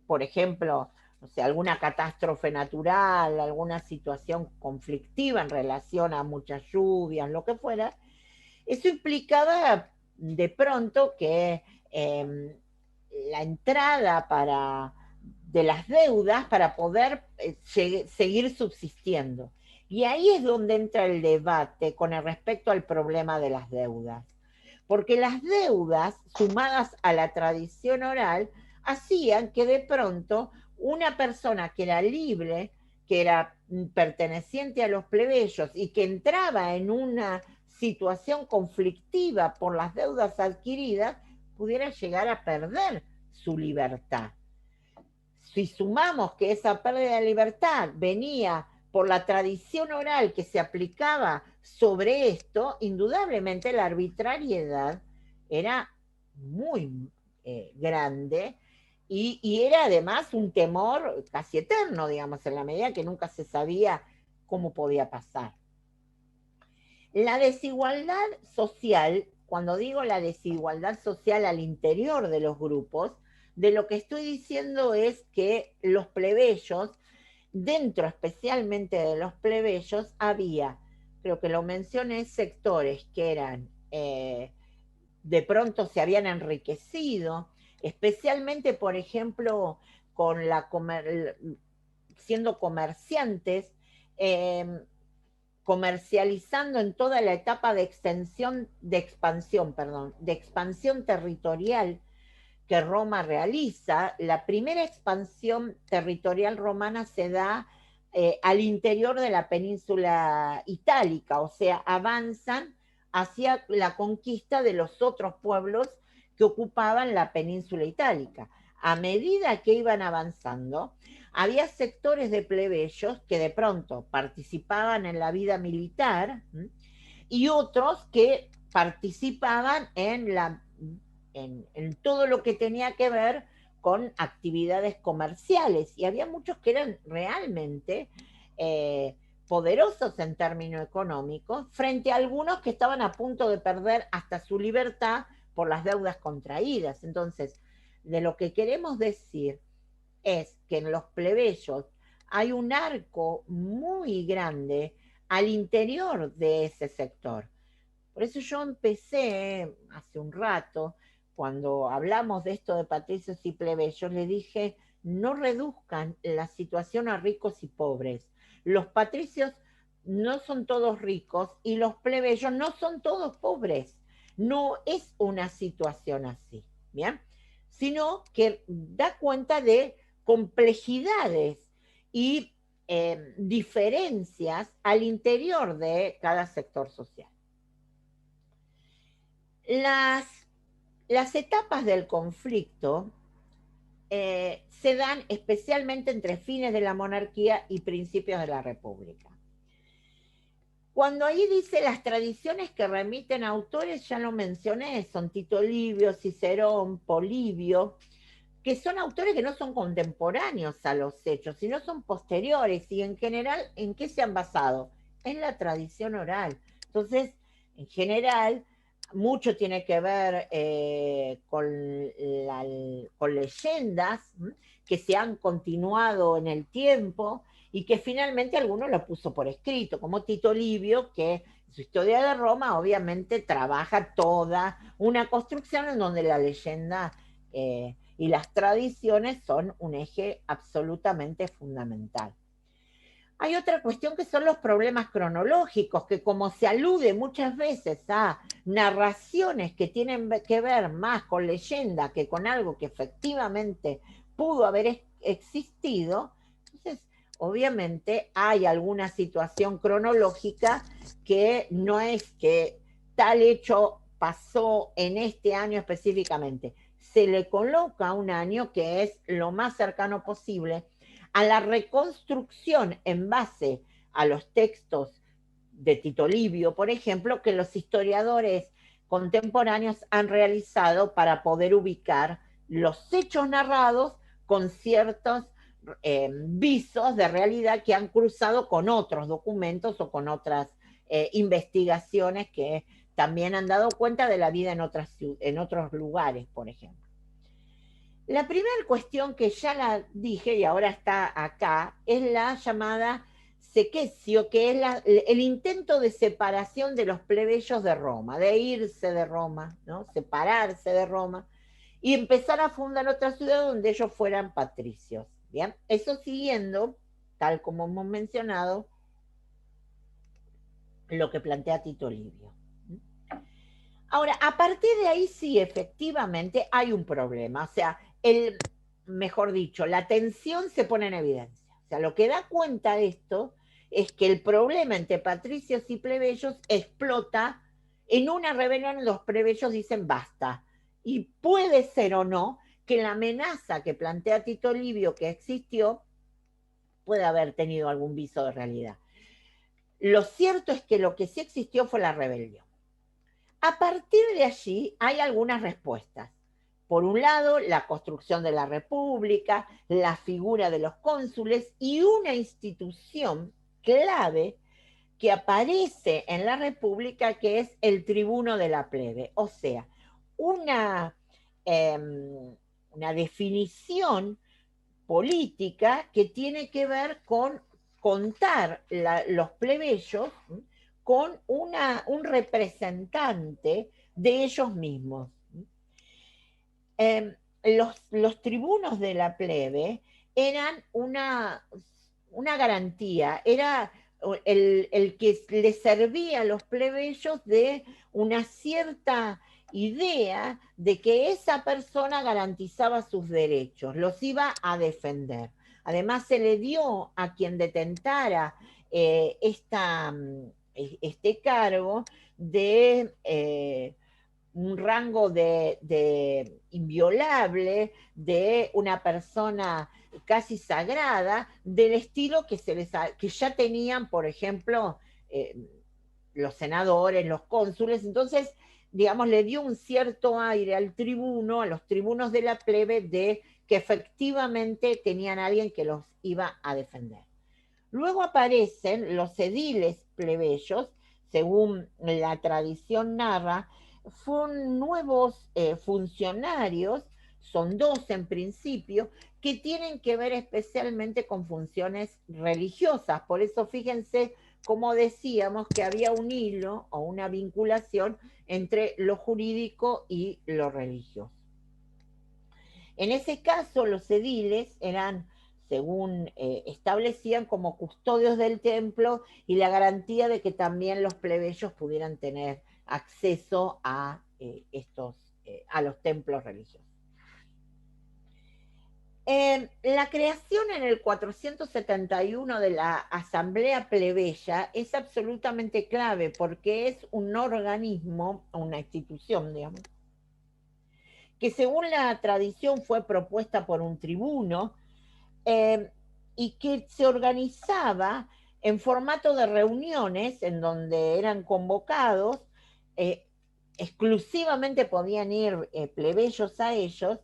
por ejemplo, no sé, alguna catástrofe natural, alguna situación conflictiva en relación a muchas lluvias, lo que fuera, eso implicaba de pronto que la entrada de las deudas para poder seguir subsistiendo. Y ahí es donde entra el debate con respecto al problema de las deudas. Porque las deudas, sumadas a la tradición oral, hacían que de pronto una persona que era libre, que era perteneciente a los plebeyos y que entraba en una situación conflictiva por las deudas adquiridas, pudiera llegar a perder su libertad. Si sumamos que esa pérdida de libertad venía por la tradición oral que se aplicaba sobre esto, indudablemente la arbitrariedad era muy grande y era además un temor casi eterno, digamos, en la medida que nunca se sabía cómo podía pasar. La desigualdad social, cuando digo la desigualdad social al interior de los grupos, de lo que estoy diciendo es que los plebeyos, dentro especialmente de los plebeyos, había, creo que lo mencioné, sectores que eran, de pronto se habían enriquecido, especialmente, por ejemplo, con siendo comerciantes, comercializando en toda la etapa de expansión territorial que Roma realiza. La primera expansión territorial romana se da al interior de la península itálica, o sea, avanzan hacia la conquista de los otros pueblos que ocupaban la península itálica. A medida que iban avanzando, había sectores de plebeyos que de pronto participaban en la vida militar y otros que participaban en todo lo que tenía que ver con actividades comerciales. Y había muchos que eran realmente poderosos en términos económicos, frente a algunos que estaban a punto de perder hasta su libertad por las deudas contraídas. Entonces, de lo que queremos decir es que en los plebeyos hay un arco muy grande al interior de ese sector. Por eso yo empecé hace un rato, cuando hablamos de esto de patricios y plebeyos, le dije, no reduzcan la situación a ricos y pobres. Los patricios no son todos ricos y los plebeyos no son todos pobres. No es una situación así, ¿bien? Sino que da cuenta de complejidades y diferencias al interior de cada sector social. Las etapas del conflicto se dan especialmente entre fines de la monarquía y principios de la república. Cuando ahí dice las tradiciones que remiten autores, ya lo mencioné, son Tito Livio, Cicerón, Polibio, que son autores que no son contemporáneos a los hechos, sino son posteriores, y en general, ¿en qué se han basado? En la tradición oral. Entonces, en general, mucho tiene que ver con leyendas que se han continuado en el tiempo y que finalmente alguno lo puso por escrito, como Tito Livio, que en su historia de Roma obviamente trabaja toda una construcción en donde la leyenda y las tradiciones son un eje absolutamente fundamental. Hay otra cuestión que son los problemas cronológicos, que como se alude muchas veces a narraciones que tienen que ver más con leyenda que con algo que efectivamente pudo haber existido, entonces obviamente hay alguna situación cronológica que no es que tal hecho pasó en este año específicamente. Se le coloca un año que es lo más cercano posible a la reconstrucción en base a los textos de Tito Livio, por ejemplo, que los historiadores contemporáneos han realizado para poder ubicar los hechos narrados con ciertos visos de realidad que han cruzado con otros documentos o con otras investigaciones que también han dado cuenta de la vida en otros lugares, por ejemplo. La primera cuestión que ya la dije y ahora está acá es la llamada sequesio, que es el intento de separación de los plebeyos de Roma, de irse de Roma, ¿no? Separarse de Roma y empezar a fundar otra ciudad donde ellos fueran patricios. ¿Bien? Eso siguiendo, tal como hemos mencionado, lo que plantea Tito Livio. Ahora, a partir de ahí sí, efectivamente, hay un problema. O sea, mejor dicho, la tensión se pone en evidencia. O sea, lo que da cuenta de esto es que el problema entre patricios y plebeyos explota en una rebelión. Los plebeyos dicen basta. Y puede ser o no que la amenaza que plantea Tito Livio que existió puede haber tenido algún viso de realidad. Lo cierto es que lo que sí existió fue la rebelión. A partir de allí hay algunas respuestas. Por un lado, la construcción de la república, la figura de los cónsules y una institución clave que aparece en la república, que es el tribuno de la plebe. O sea, una definición política que tiene que ver con contar los plebeyos con un representante de ellos mismos. Los tribunos de la plebe eran una garantía, era el que le servía a los plebeyos de una cierta idea de que esa persona garantizaba sus derechos, los iba a defender. Además se le dio a quien detentara este cargo de un rango de inviolable, de una persona casi sagrada, del estilo que ya tenían, por ejemplo, los senadores, los cónsules. Entonces, digamos, le dio un cierto aire al tribuno, a los tribunos de la plebe, de que efectivamente tenían a alguien que los iba a defender. Luego aparecen los ediles plebeyos, según la tradición narra, son nuevos funcionarios, son 2 en principio, que tienen que ver especialmente con funciones religiosas. Por eso fíjense cómo decíamos que había un hilo o una vinculación entre lo jurídico y lo religioso. En ese caso, los ediles eran, según establecían, como custodios del templo y la garantía de que también los plebeyos pudieran tener acceso a los templos religiosos. La creación en el 471 de la Asamblea Plebeya es absolutamente clave porque es un organismo, una institución, digamos, que según la tradición fue propuesta por un tribuno y que se organizaba en formato de reuniones en donde eran convocados, exclusivamente podían ir plebeyos a ellos,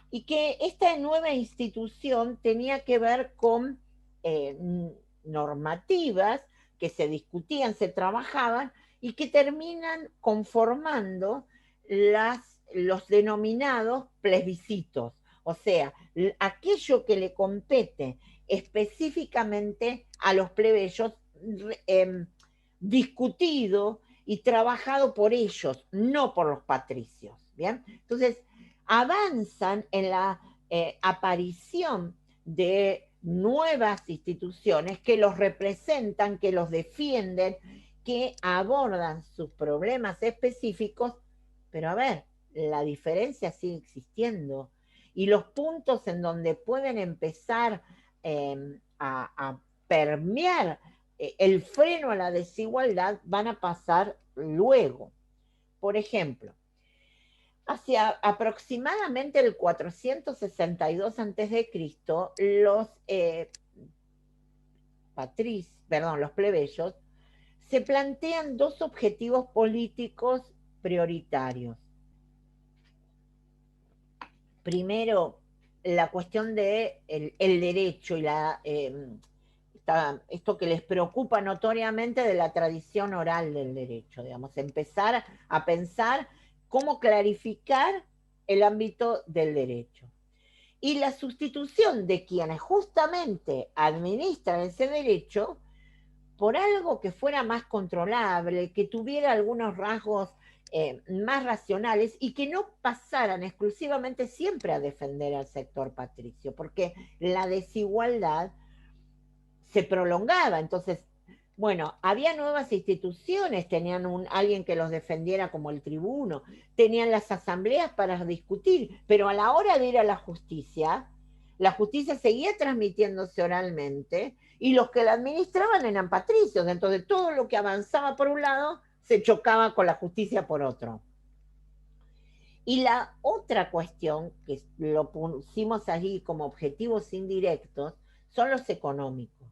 y que esta nueva institución tenía que ver con normativas que se discutían, se trabajaban y que terminan conformando los denominados plebiscitos, o sea, aquello que le compete específicamente a los plebeyos, discutido y trabajado por ellos, no por los patricios. ¿Bien? Entonces, avanzan en la aparición de nuevas instituciones que los representan, que los defienden, que abordan sus problemas específicos, pero a ver, la diferencia sigue existiendo y los puntos en donde pueden empezar a permear el freno a la desigualdad van a pasar luego. Por ejemplo, hacia aproximadamente el 462 a.C., los plebeyos se plantean 2 objetivos políticos prioritarios. Primero, la cuestión del derecho y esto que les preocupa notoriamente de la tradición oral del derecho, digamos, empezar a pensar cómo clarificar el ámbito del derecho. Y la sustitución de quienes justamente administran ese derecho por algo que fuera más controlable, que tuviera algunos rasgos más racionales y que no pasaran exclusivamente siempre a defender al sector patricio, porque la desigualdad se prolongaba. Entonces, bueno, había nuevas instituciones, tenían alguien que los defendiera como el tribuno, tenían las asambleas para discutir, pero a la hora de ir a la justicia seguía transmitiéndose oralmente y los que la administraban eran patricios, entonces todo lo que avanzaba por un lado se chocaba con la justicia por otro. Y la otra cuestión, que lo pusimos allí como objetivos indirectos, son los económicos,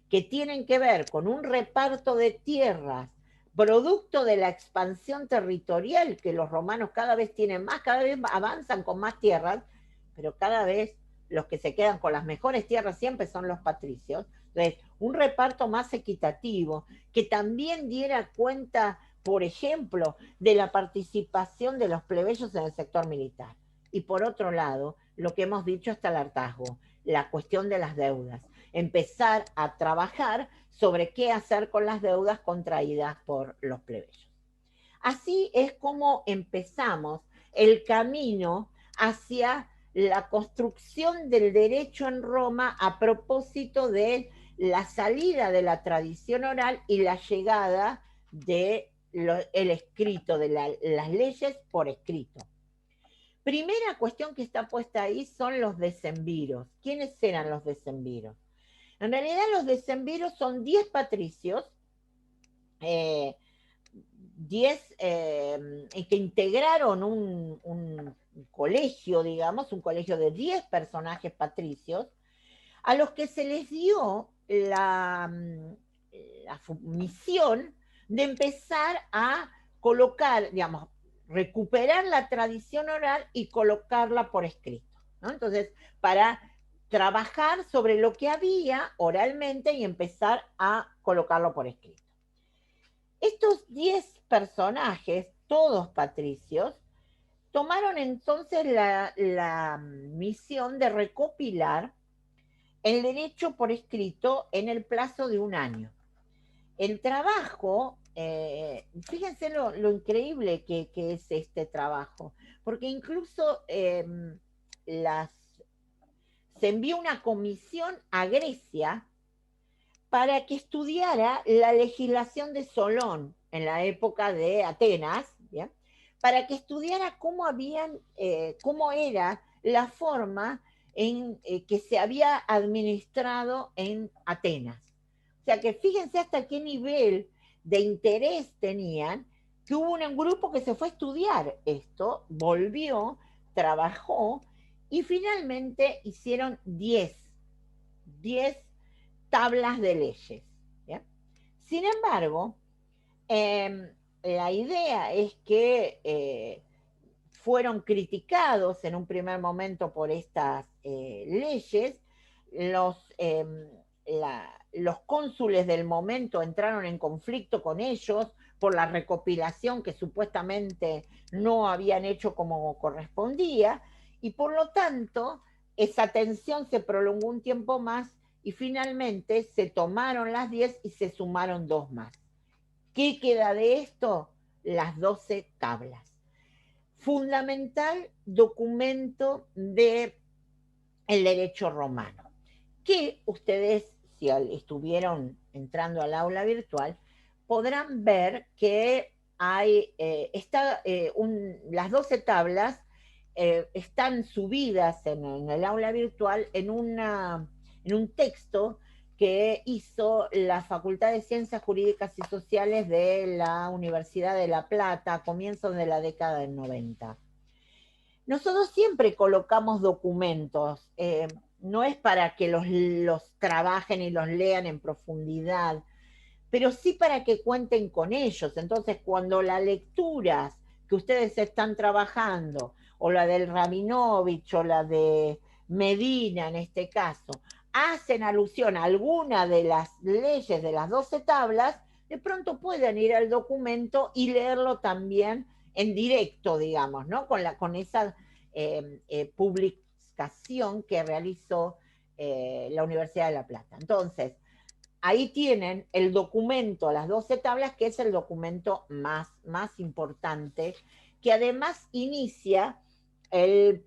que tienen que ver con un reparto de tierras, producto de la expansión territorial, que los romanos cada vez tienen más, cada vez avanzan con más tierras, pero cada vez los que se quedan con las mejores tierras siempre son los patricios. Entonces, un reparto más equitativo, que también diera cuenta, por ejemplo, de la participación de los plebeyos en el sector militar. Y por otro lado, lo que hemos dicho hasta el hartazgo, la cuestión de las deudas. Empezar a trabajar sobre qué hacer con las deudas contraídas por los plebeyos. Así es como empezamos el camino hacia la construcción del derecho en Roma a propósito de la salida de la tradición oral y la llegada del escrito, de las leyes por escrito. Primera cuestión que está puesta ahí son los decemviros. ¿Quiénes eran los decemviros? En realidad los decemviros son 10 patricios, 10 que integraron un colegio, digamos, un colegio de 10 personajes patricios, a los que se les dio la misión de empezar a colocar, digamos, recuperar la tradición oral y colocarla por escrito, ¿no? Entonces, para trabajar sobre lo que había oralmente y empezar a colocarlo por escrito. Estos 10 personajes, todos patricios, tomaron entonces la misión de recopilar el derecho por escrito en el plazo de un año. El trabajo, fíjense lo increíble que es este trabajo, porque incluso se envió una comisión a Grecia para que estudiara la legislación de Solón en la época de Atenas, ¿bien? Para que estudiara cómo era la forma en que se había administrado en Atenas. O sea que fíjense hasta qué nivel de interés tenían, que hubo un grupo que se fue a estudiar esto, volvió, trabajó y finalmente hicieron 10 tablas de leyes. ¿Ya? Sin embargo, la idea es que fueron criticados en un primer momento por estas leyes. Los cónsules del momento entraron en conflicto con ellos por la recopilación que supuestamente no habían hecho como correspondía, y por lo tanto esa tensión se prolongó un tiempo más y finalmente se tomaron las 10 y se sumaron 2 más. ¿Qué queda de esto? Las 12 tablas. Fundamental documento del derecho romano, que ustedes, si estuvieron entrando al aula virtual, podrán ver que hay, las 12 tablas están subidas en el aula virtual en un texto que hizo la Facultad de Ciencias Jurídicas y Sociales de la Universidad de La Plata a comienzos de la década del 90. Nosotros siempre colocamos documentos, no es para que los trabajen y los lean en profundidad, pero sí para que cuenten con ellos. Entonces, cuando las lecturas que ustedes están trabajando, o la del Rabinovich, o la de Medina en este caso, hacen alusión a alguna de las leyes de las 12 tablas, de pronto pueden ir al documento y leerlo también en directo, digamos, ¿no? Con esa publicación que realizó la Universidad de La Plata. Entonces, ahí tienen el documento, las 12 tablas, que es el documento más importante, que además inicia el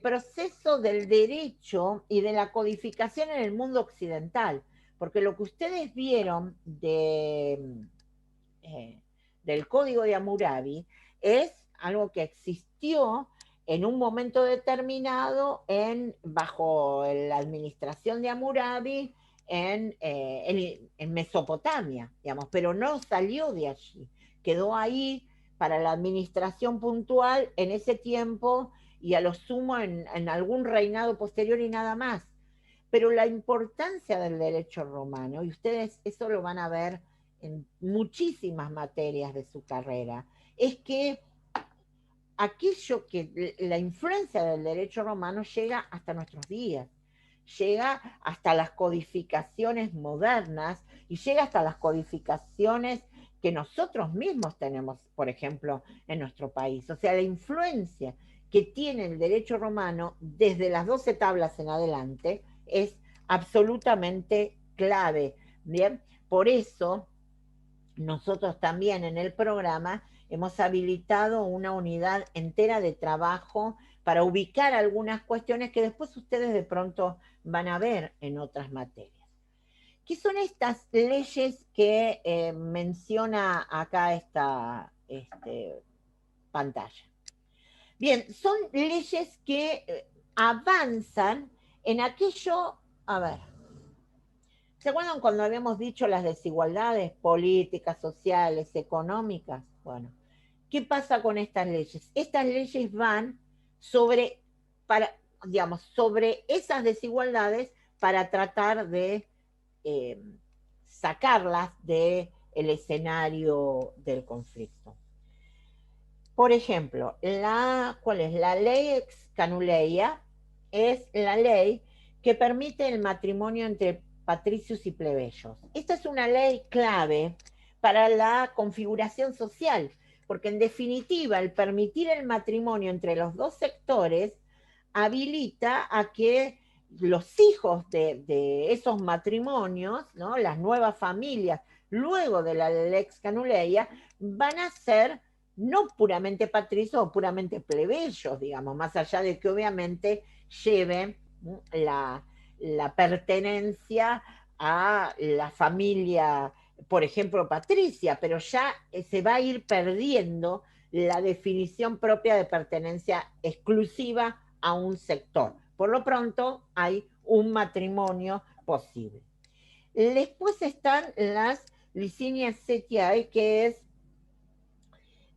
proceso del derecho y de la codificación en el mundo occidental, porque lo que ustedes vieron del Código de Hammurabi es algo que existió en un momento determinado bajo la administración de Hammurabi en Mesopotamia, digamos, pero no salió de allí, quedó ahí para la administración puntual en ese tiempo y a lo sumo en algún reinado posterior y nada más. Pero la importancia del derecho romano, y ustedes eso lo van a ver en muchísimas materias de su carrera, es que aquello que la influencia del derecho romano llega hasta nuestros días, llega hasta las codificaciones modernas y llega hasta las codificaciones que nosotros mismos tenemos, por ejemplo, en nuestro país. O sea, la influencia que tiene el derecho romano desde las 12 tablas en adelante es absolutamente clave. Bien, por eso nosotros también en el programa hemos habilitado una unidad entera de trabajo para ubicar algunas cuestiones que después ustedes de pronto van a ver en otras materias. ¿Qué son estas leyes que menciona acá esta pantalla? Bien, son leyes que avanzan en aquello, a ver, ¿se acuerdan cuando habíamos dicho las desigualdades políticas, sociales, económicas? Bueno, ¿qué pasa con estas leyes? Estas leyes van sobre, digamos, sobre esas desigualdades para tratar de eh, sacarlas del escenario del conflicto. Por ejemplo, ¿cuál es? La ley ex canuleia es la ley que permite el matrimonio entre patricios y plebeyos. Esta es una ley clave para la configuración social, porque en definitiva el permitir el matrimonio entre los dos sectores habilita a que los hijos de esos matrimonios, ¿no? Las nuevas familias, luego de la lex canuleia, van a ser no puramente patricios o puramente plebeyos, digamos, más allá de que obviamente lleven la pertenencia a la familia, por ejemplo, patricia, pero ya se va a ir perdiendo la definición propia de pertenencia exclusiva a un sector. Por lo pronto, hay un matrimonio posible. Después están las licinias setiae, que es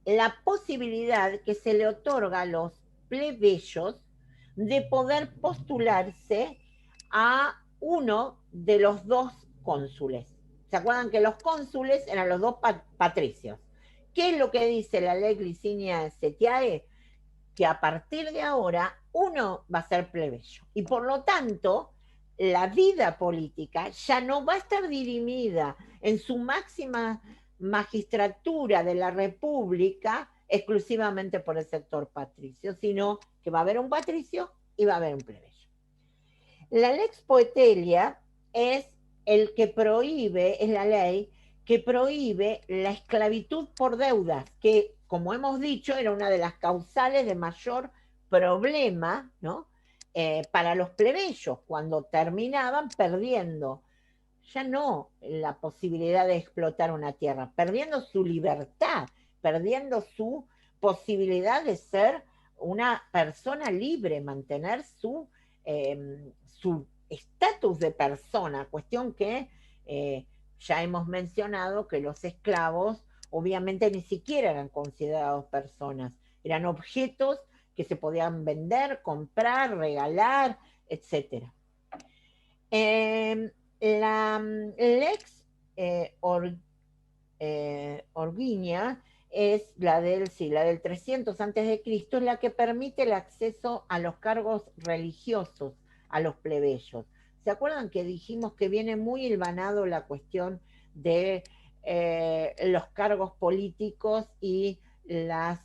la posibilidad que se le otorga a los plebeyos de poder postularse a uno de los dos cónsules. ¿Se acuerdan que los cónsules eran los dos patricios? ¿Qué es lo que dice la ley Licinia Setiae? Que a partir de ahora uno va a ser plebeyo. Y por lo tanto, la vida política ya no va a estar dirimida en su máxima magistratura de la República exclusivamente por el sector patricio, sino que va a haber un patricio y va a haber un plebeyo. La lex poetelia es el que prohíbe, es la ley que prohíbe la esclavitud por deudas, que, como hemos dicho, era una de las causales de mayor problema, ¿no? Para los plebeyos, cuando terminaban perdiendo ya no la posibilidad de explotar una tierra, perdiendo su libertad, perdiendo su posibilidad de ser una persona libre, mantener su estatus de persona, cuestión que ya hemos mencionado que los esclavos obviamente ni siquiera eran considerados personas, eran objetos que se podían vender, comprar, regalar, etc. La lex Orguiña es la del 300 antes de Cristo, es la que permite el acceso a los cargos religiosos a los plebeyos. ¿Se acuerdan que dijimos que viene muy hilvanado la cuestión de los cargos políticos y las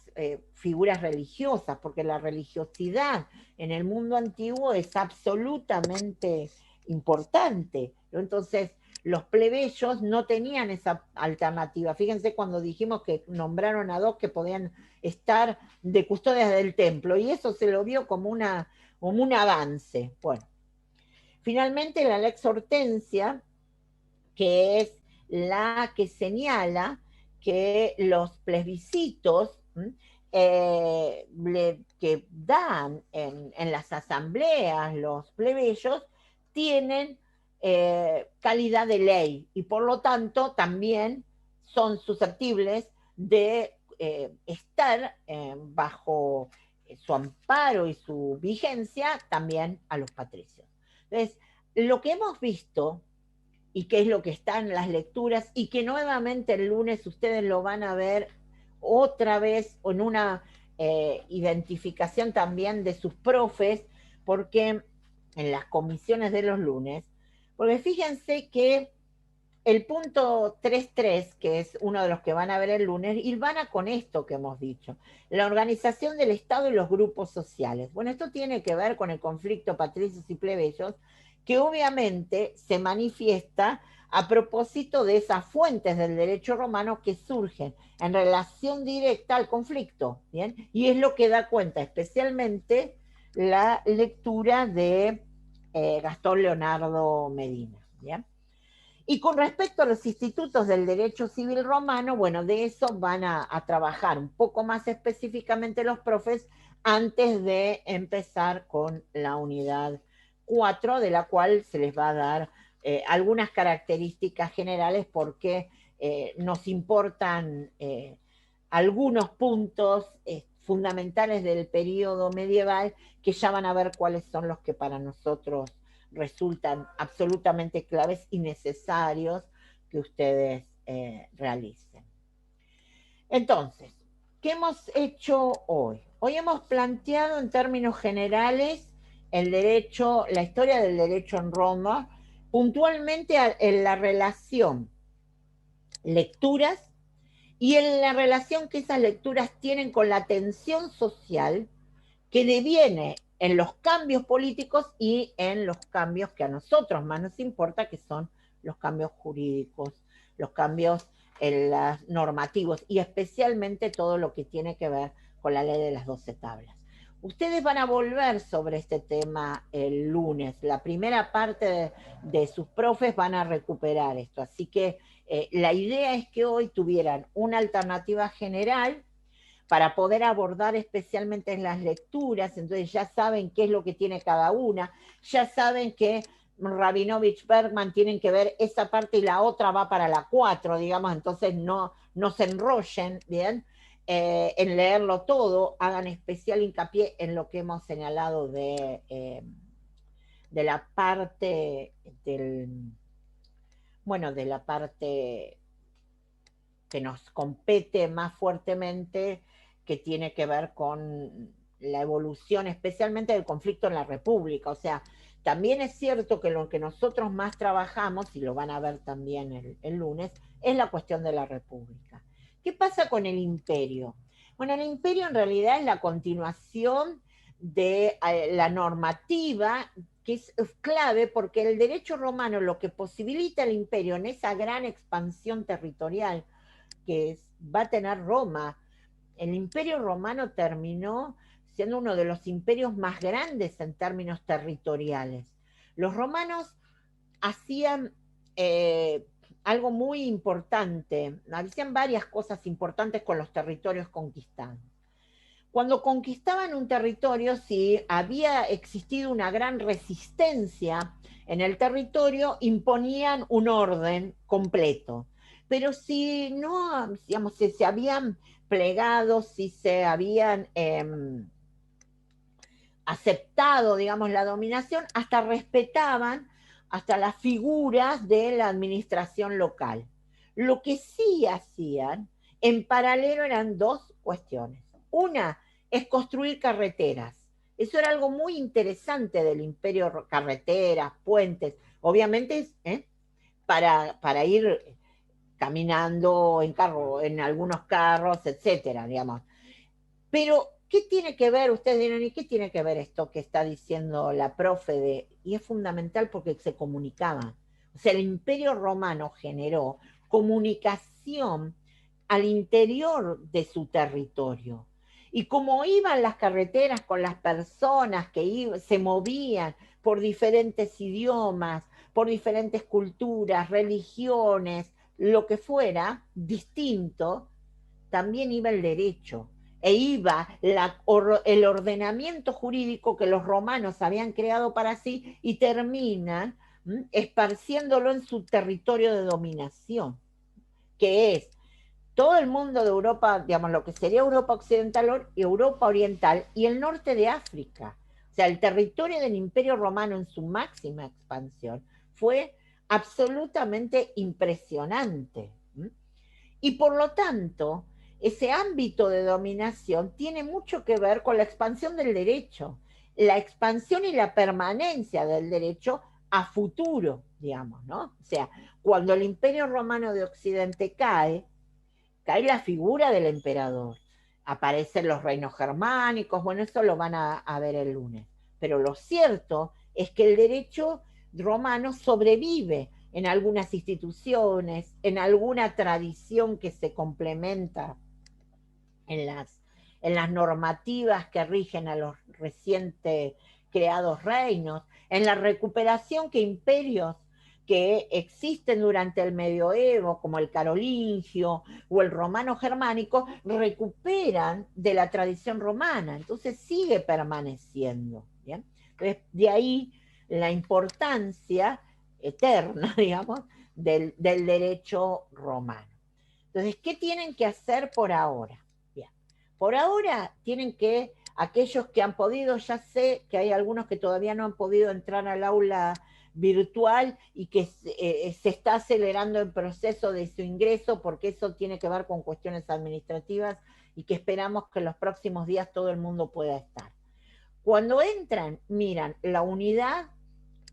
figuras religiosas? Porque la religiosidad en el mundo antiguo es absolutamente importante, ¿no? Entonces, los plebeyos no tenían esa alternativa. Fíjense cuando dijimos que nombraron a dos que podían estar de custodias del templo, y eso se lo vio como un avance. Bueno, finalmente la lex Hortensia, que es la que señala que los plebiscitos que dan en las asambleas los plebeyos tienen calidad de ley y por lo tanto también son susceptibles de estar bajo su amparo y su vigencia también a los patricios. Entonces, lo que hemos visto y que es lo que está en las lecturas y que nuevamente el lunes ustedes lo van a ver otra vez en una identificación también de sus profes, porque en las comisiones de los lunes, porque fíjense que el punto 3.3, que es uno de los que van a ver el lunes, hilvana con esto que hemos dicho, la organización del Estado y los grupos sociales. Bueno, esto tiene que ver con el conflicto patricios y plebeyos, que obviamente se manifiesta a propósito de esas fuentes del derecho romano que surgen en relación directa al conflicto, ¿bien? Y es lo que da cuenta especialmente la lectura de Gastón Leonardo Medina, ¿bien? Y con respecto a los institutos del derecho civil romano, bueno, de eso van a trabajar un poco más específicamente los profes antes de empezar con la unidad 4, de la cual se les va a dar algunas características generales porque nos importan algunos puntos fundamentales del periodo medieval que ya van a ver cuáles son los que para nosotros resultan absolutamente claves y necesarios que ustedes realicen. Entonces, ¿qué hemos hecho hoy? Hoy hemos planteado en términos generales el derecho, la historia del derecho en Roma, puntualmente en la relación lecturas y en la relación que esas lecturas tienen con la tensión social que deviene en los cambios políticos y en los cambios que a nosotros más nos importa, que son los cambios jurídicos, los cambios en los normativos y especialmente todo lo que tiene que ver con la ley de las 12 tablas. Ustedes van a volver sobre este tema el lunes. La primera parte de sus profes van a recuperar esto. Así que la idea es que hoy tuvieran una alternativa general para poder abordar especialmente en las lecturas, entonces ya saben qué es lo que tiene cada una, ya saben que Rabinovich, Bergman tienen que ver esa parte y la otra va para la 4, digamos, entonces no se enrollen, ¿bien? En leerlo todo, hagan especial hincapié en lo que hemos señalado de la parte de la parte que nos compete más fuertemente, que tiene que ver con la evolución, especialmente del conflicto en la República. O sea, también es cierto que lo que nosotros más trabajamos, y lo van a ver también el lunes, es la cuestión de la República. ¿Qué pasa con el imperio? Bueno, el imperio en realidad es la continuación de la normativa, que es clave porque el derecho romano lo que posibilita el imperio en esa gran expansión territorial que va a tener Roma. El imperio romano terminó siendo uno de los imperios más grandes en términos territoriales. Los romanos hacían algo muy importante, hacían varias cosas importantes con los territorios conquistados. Cuando conquistaban un territorio, si había existido una gran resistencia en el territorio, imponían un orden completo. Pero si no, digamos, si se habían plegado, si se habían aceptado, digamos, la dominación, hasta respetaban hasta las figuras de la administración local. Lo que sí hacían en paralelo eran dos cuestiones. Una es construir carreteras. Eso era algo muy interesante del imperio, carreteras, puentes, obviamente para ir caminando en carro, en algunos carros, etcétera, digamos. Pero, ¿qué tiene que ver? Ustedes dirán, ¿y qué tiene que ver esto que está diciendo la profe? Y es fundamental porque se comunicaban. O sea, el Imperio Romano generó comunicación al interior de su territorio. Y como iban las carreteras con las personas que se movían por diferentes idiomas, por diferentes culturas, religiones, lo que fuera distinto, también iba el derecho e iba el ordenamiento jurídico que los romanos habían creado para sí y terminan esparciéndolo en su territorio de dominación, que es todo el mundo de Europa, digamos, lo que sería Europa Occidental y Europa Oriental y el norte de África. O sea, el territorio del Imperio Romano en su máxima expansión fue absolutamente impresionante. Y por lo tanto, ese ámbito de dominación tiene mucho que ver con la expansión del derecho, la expansión y la permanencia del derecho a futuro, digamos, ¿no? O sea, cuando el Imperio Romano de Occidente cae, cae la figura del emperador. Aparecen los reinos germánicos, bueno, eso lo van a ver el lunes. Pero lo cierto es que el derecho romano sobrevive en algunas instituciones, en alguna tradición que se complementa en las normativas que rigen a los recientes creados reinos, en la recuperación que imperios que existen durante el medioevo, como el carolingio o el romano germánico, recuperan de la tradición romana, entonces sigue permaneciendo. ¿Bien? Entonces, de ahí la importancia eterna, digamos, del derecho romano. Entonces, ¿qué tienen que hacer por ahora? Bien, por ahora tienen que, aquellos que han podido, ya sé que hay algunos que todavía no han podido entrar al aula virtual y que se está acelerando el proceso de su ingreso porque eso tiene que ver con cuestiones administrativas y que esperamos que en los próximos días todo el mundo pueda estar. Cuando entran, miran la unidad,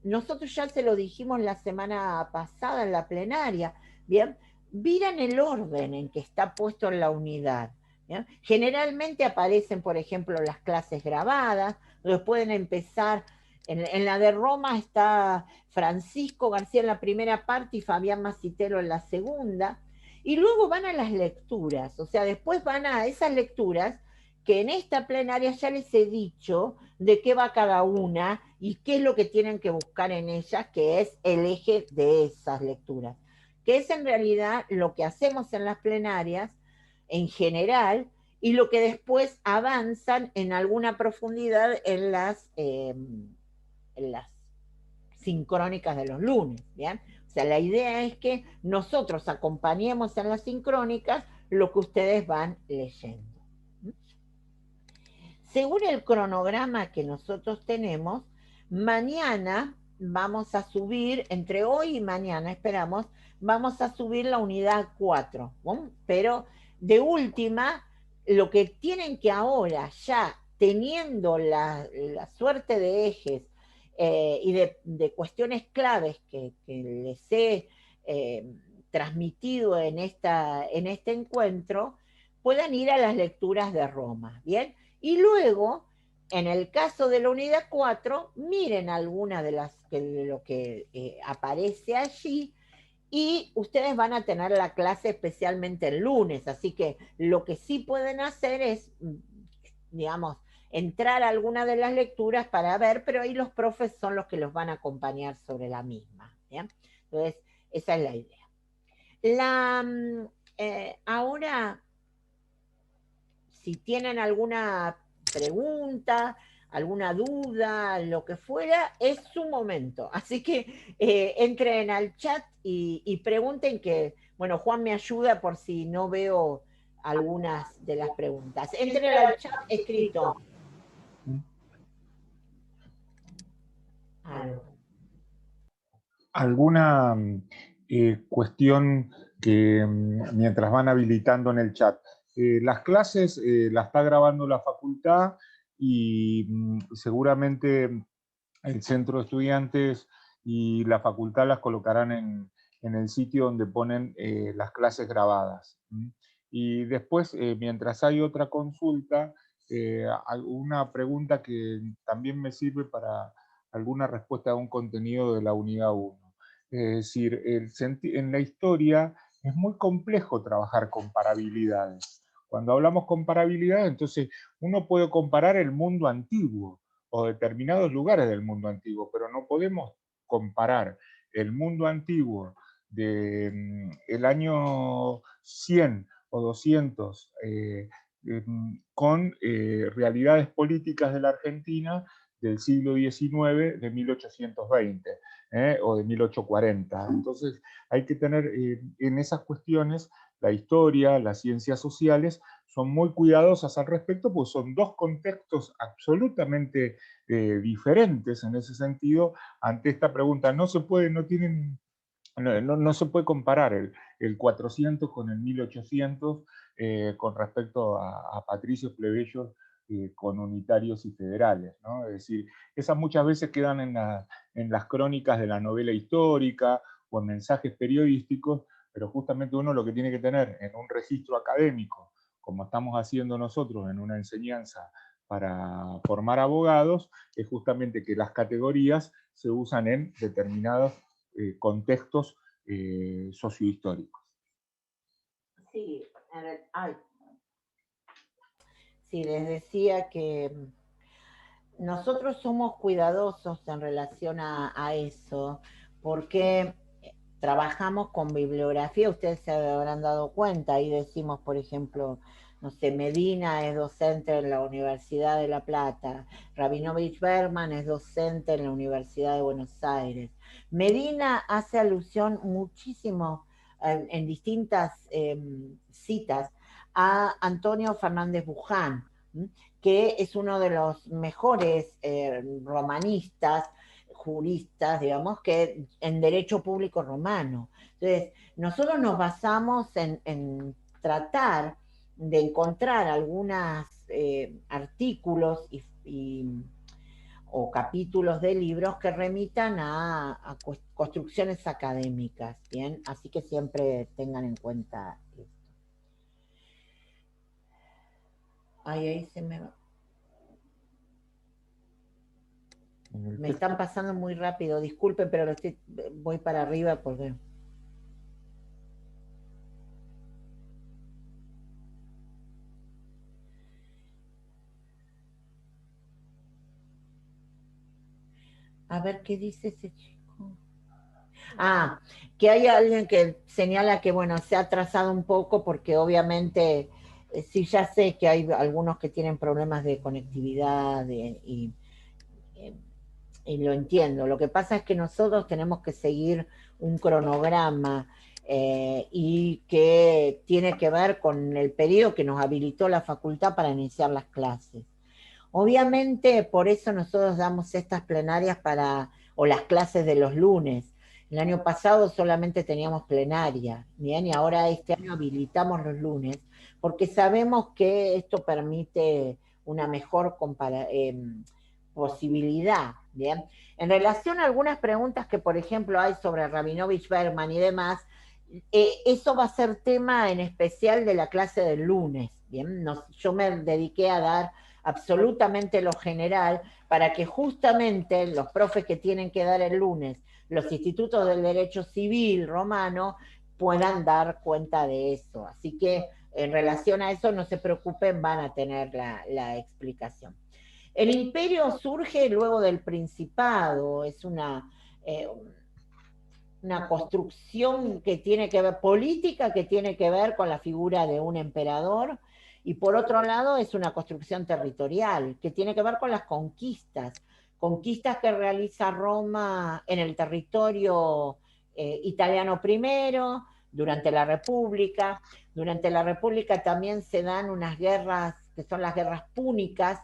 nosotros ya se lo dijimos la semana pasada en la plenaria, ¿bien? Miran el orden en que está puesto en la unidad. ¿Bien? Generalmente aparecen, por ejemplo, las clases grabadas, donde pueden empezar, en la de Roma está Francisco García en la primera parte y Fabián Macitelo en la segunda, y luego van a las lecturas, o sea, después van a esas lecturas que en esta plenaria ya les he dicho de qué va cada una y qué es lo que tienen que buscar en ellas, que es el eje de esas lecturas, que es en realidad lo que hacemos en las plenarias en general y lo que después avanzan en alguna profundidad en las sincrónicas de los lunes, ¿bien? O sea, la idea es que nosotros acompañemos en las sincrónicas lo que ustedes van leyendo. Según el cronograma que nosotros tenemos, mañana vamos a subir, entre hoy y mañana esperamos, vamos a subir la unidad 4, ¿no? Pero de última, lo que tienen que ahora, ya teniendo la suerte de ejes y de cuestiones claves que les he transmitido en este encuentro, puedan ir a las lecturas de Roma, ¿bien? Y luego, en el caso de la unidad 4, miren alguna de lo que aparece allí y ustedes van a tener la clase especialmente el lunes, así que lo que sí pueden hacer es, digamos, entrar a alguna de las lecturas para ver, pero ahí los profes son los que los van a acompañar sobre la misma. ¿Bien? Entonces, esa es la idea. Ahora, si tienen alguna pregunta, alguna duda, lo que fuera, es su momento. Así que entren al chat y pregunten que, bueno, Juan me ayuda por si no veo algunas de las preguntas. Entren al chat escrito. ¿Alguna cuestión que mientras van habilitando en el chat? Las clases las está grabando la facultad y seguramente el centro de estudiantes y la facultad las colocarán en el sitio donde ponen las clases grabadas. Y después, mientras hay otra consulta, alguna pregunta que también me sirve para alguna respuesta a un contenido de la unidad 1. Es decir, en la historia es muy complejo trabajar comparabilidades. Cuando hablamos comparabilidad, entonces uno puede comparar el mundo antiguo o determinados lugares del mundo antiguo, pero no podemos comparar el mundo antiguo del año 100 o 200 con realidades políticas de la Argentina del siglo XIX de 1820 o de 1840. Entonces hay que tener en esas cuestiones la historia, las ciencias sociales, son muy cuidadosas al respecto, pues son dos contextos absolutamente diferentes en ese sentido ante esta pregunta. No se puede, no se puede comparar el 400 con el 1800 con respecto a patricios, plebeyos, con unitarios y federales, ¿no? Es decir, esas muchas veces quedan en las crónicas de la novela histórica o en mensajes periodísticos, pero justamente uno lo que tiene que tener en un registro académico, como estamos haciendo nosotros en una enseñanza para formar abogados, es justamente que las categorías se usan en determinados contextos sociohistóricos. Sí, sí, les decía que nosotros somos cuidadosos en relación a eso, porque trabajamos con bibliografía, ustedes se habrán dado cuenta, ahí decimos, por ejemplo, no sé, Medina es docente en la Universidad de La Plata, Rabinovich Berman es docente en la Universidad de Buenos Aires. Medina hace alusión muchísimo en distintas citas a Antonio Fernández Buján, que es uno de los mejores romanistas, juristas, digamos, que en derecho público romano. Entonces, nosotros nos basamos en tratar de encontrar algunos artículos o capítulos de libros que remitan a construcciones académicas, ¿bien? Así que siempre tengan en cuenta esto. Ahí se me va. Me están pasando muy rápido, disculpen, pero voy para arriba porque... A ver, ¿qué dice ese chico? Ah, que hay alguien que señala que, bueno, se ha atrasado un poco porque obviamente, sí, ya sé que hay algunos que tienen problemas de conectividad y lo entiendo. Lo que pasa es que nosotros tenemos que seguir un cronograma y que tiene que ver con el periodo que nos habilitó la facultad para iniciar las clases. Obviamente, por eso nosotros damos estas plenarias o las clases de los lunes. El año pasado solamente teníamos plenaria, ¿bien? Y ahora este año habilitamos los lunes, porque sabemos que esto permite una mejor posibilidad, ¿bien? En relación a algunas preguntas que, por ejemplo, hay sobre Rabinovich Berman y demás, eso va a ser tema en especial de la clase del lunes, ¿bien? Yo me dediqué a dar absolutamente lo general para que justamente los profes que tienen que dar el lunes los institutos del derecho civil romano puedan dar cuenta de eso. Así que en relación a eso no se preocupen, van a tener la explicación. El imperio surge luego del principado, es una construcción que tiene que ver, política que tiene que ver con la figura de un emperador, y por otro lado es una construcción territorial que tiene que ver con las conquistas que realiza Roma en el territorio italiano primero, durante la República. Durante la República también se dan unas guerras que son las guerras púnicas,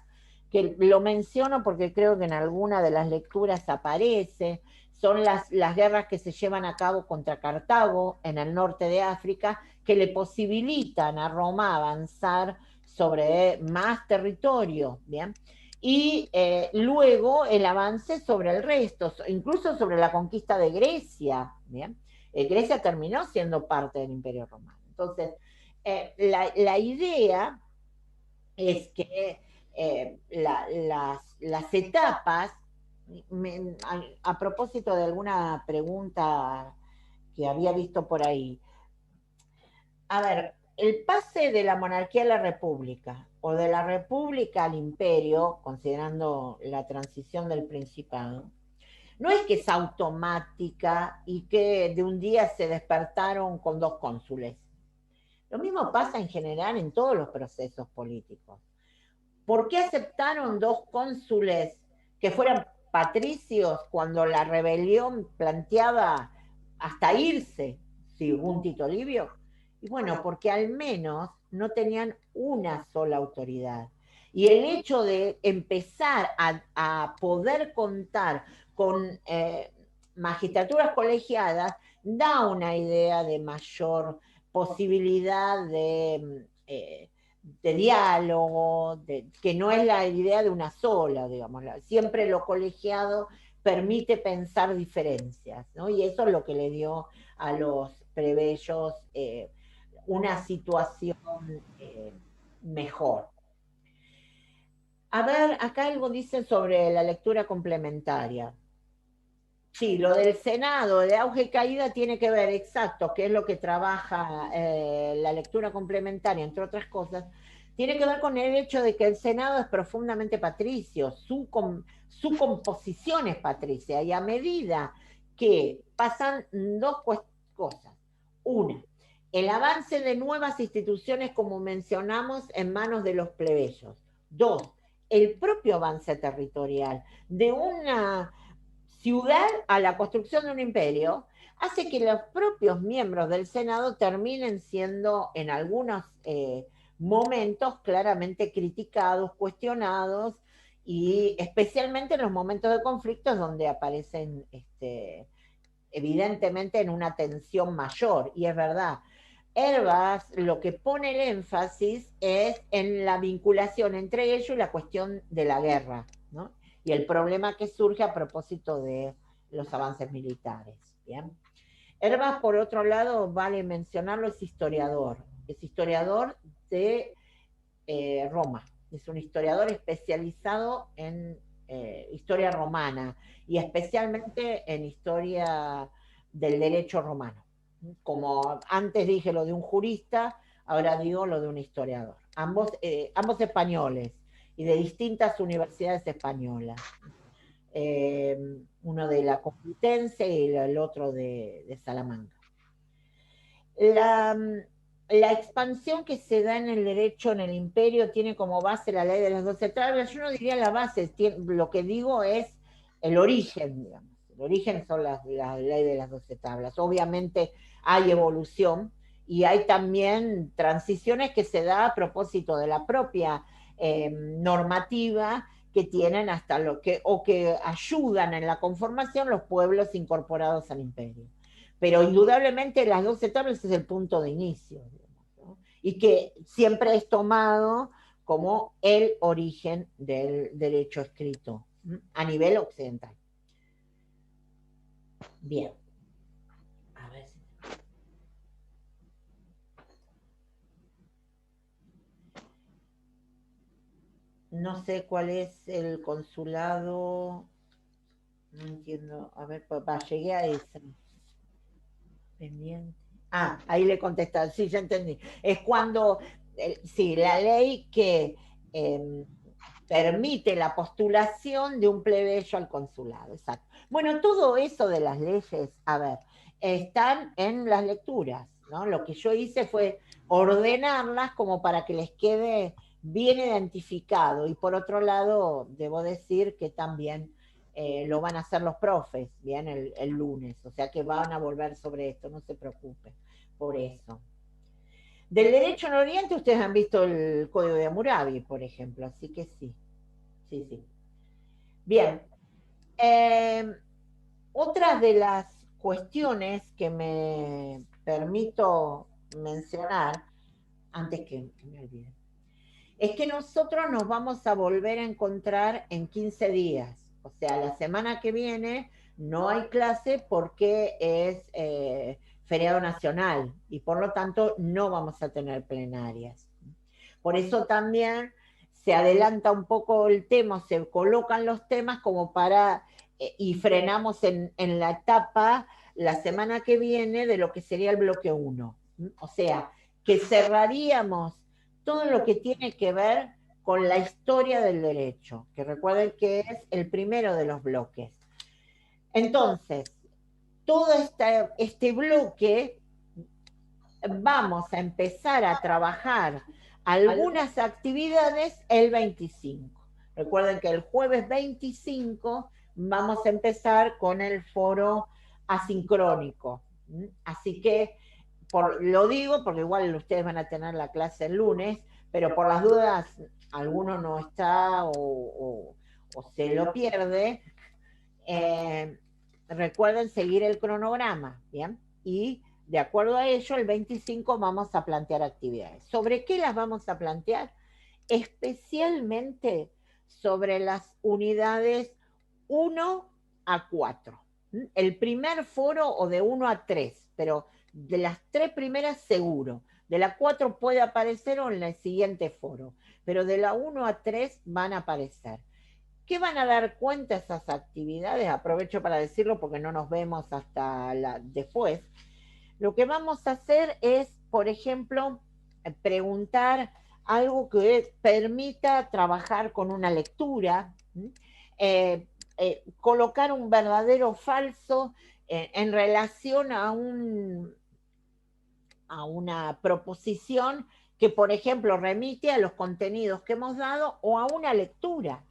que lo menciono porque creo que en alguna de las lecturas aparece. Son las guerras que se llevan a cabo contra Cartago en el norte de África, que le posibilitan a Roma avanzar sobre más territorio, ¿bien? Y luego el avance sobre el resto, incluso sobre la conquista de Grecia, ¿bien? Grecia terminó siendo parte del Imperio Romano. Entonces, la idea es que las etapas, a propósito de alguna pregunta que había visto por ahí, a ver, el pase de la monarquía a la república o de la república al imperio, considerando la transición del principado, no es que es automática y que de un día se despertaron con 2 cónsules. Lo mismo pasa en general en todos los procesos políticos. ¿Por qué aceptaron 2 cónsules que fueran patricios cuando la rebelión planteaba hasta irse, según Tito Livio? Y bueno, porque al menos no tenían una sola autoridad. Y el hecho de empezar a poder contar con magistraturas colegiadas da una idea de mayor posibilidad de diálogo, que no es la idea de una sola, digamos. Siempre lo colegiado permite pensar diferencias, ¿no? Y eso es lo que le dio a los plebeyos una situación mejor. A ver, acá algo dice sobre la lectura complementaria. Sí, lo del Senado, de auge y caída, tiene que ver, exacto, que es lo que trabaja la lectura complementaria, entre otras cosas, tiene que ver con el hecho de que el Senado es profundamente patricio, su composición es patricia, y a medida que pasan dos cosas. Una, el avance de nuevas instituciones, como mencionamos, en manos de los plebeyos. Dos, el propio avance territorial de una ciudad a la construcción de un imperio, hace que los propios miembros del Senado terminen siendo en algunos momentos claramente criticados, cuestionados, y especialmente en los momentos de conflictos donde aparecen evidentemente en una tensión mayor, y es verdad. Herbas lo que pone el énfasis es en la vinculación entre ellos y la cuestión de la guerra, ¿no? Y el problema que surge a propósito de los avances militares. ¿Bien? Herbas, por otro lado, vale mencionarlo, es historiador de Roma, es un historiador especializado en historia romana y especialmente en historia del derecho romano. Como antes dije lo de un jurista, ahora digo lo de un historiador. Ambos españoles y de distintas universidades españolas. Uno de la Complutense y el otro de Salamanca. La expansión que se da en el derecho en el imperio tiene como base la ley de las 12 tablas. Yo no diría la base, lo que digo es el origen, digamos. El origen son la ley de las 12 tablas. Obviamente hay evolución y hay también transiciones que se da a propósito de la propia normativa que tienen hasta o que ayudan en la conformación los pueblos incorporados al imperio. Pero indudablemente las 12 tablas es el punto de inicio, digamos, ¿no? Y que siempre es tomado como el origen del derecho escrito a nivel occidental. Bien. A ver si... No sé cuál es el consulado. No entiendo. A ver, llegué a esa. Pendiente. Ah, ahí le contestaron. Sí, ya entendí. Es cuando, sí, la ley que permite la postulación de un plebeyo al consulado. Exacto. Bueno, todo eso de las leyes, a ver, están en las lecturas, ¿no? Lo que yo hice fue ordenarlas como para que les quede bien identificado. Y por otro lado, debo decir que también lo van a hacer los profes, bien, el lunes. O sea que van a volver sobre esto, no se preocupen por eso. Del derecho en Oriente ustedes han visto el Código de Hammurabi, por ejemplo, así que sí. Sí, sí. Bien. Otras de las cuestiones que me permito mencionar, antes que me olvide, es que nosotros nos vamos a volver a encontrar en 15 días. O sea, la semana que viene no hay clase porque es feriado nacional y por lo tanto no vamos a tener plenarias. Por eso también se adelanta un poco el tema, se colocan los temas como para, y frenamos en la etapa la semana que viene de lo que sería el bloque 1. O sea, que cerraríamos todo lo que tiene que ver con la historia del derecho, que recuerden que es el primero de los bloques. Entonces, todo este bloque vamos a empezar a trabajar algunas actividades el 25. Recuerden que el jueves 25 vamos a empezar con el foro asincrónico. Así que lo digo porque igual ustedes van a tener la clase el lunes, pero por las dudas alguno no está o se lo pierde, recuerden seguir el cronograma, ¿bien? Y de acuerdo a ello, el 25 vamos a plantear actividades. ¿Sobre qué las vamos a plantear? Especialmente sobre las unidades 1 a 4. El primer foro o de 1 a 3, pero de las 3 primeras seguro. De la 4 puede aparecer o en el siguiente foro, pero de la 1 a 3 van a aparecer. ¿Qué van a dar cuenta esas actividades? Aprovecho para decirlo porque no nos vemos hasta después. Lo que vamos a hacer es, por ejemplo, preguntar algo que permita trabajar con una lectura, colocar un verdadero o falso en relación a una proposición que, por ejemplo, remite a los contenidos que hemos dado o a una lectura.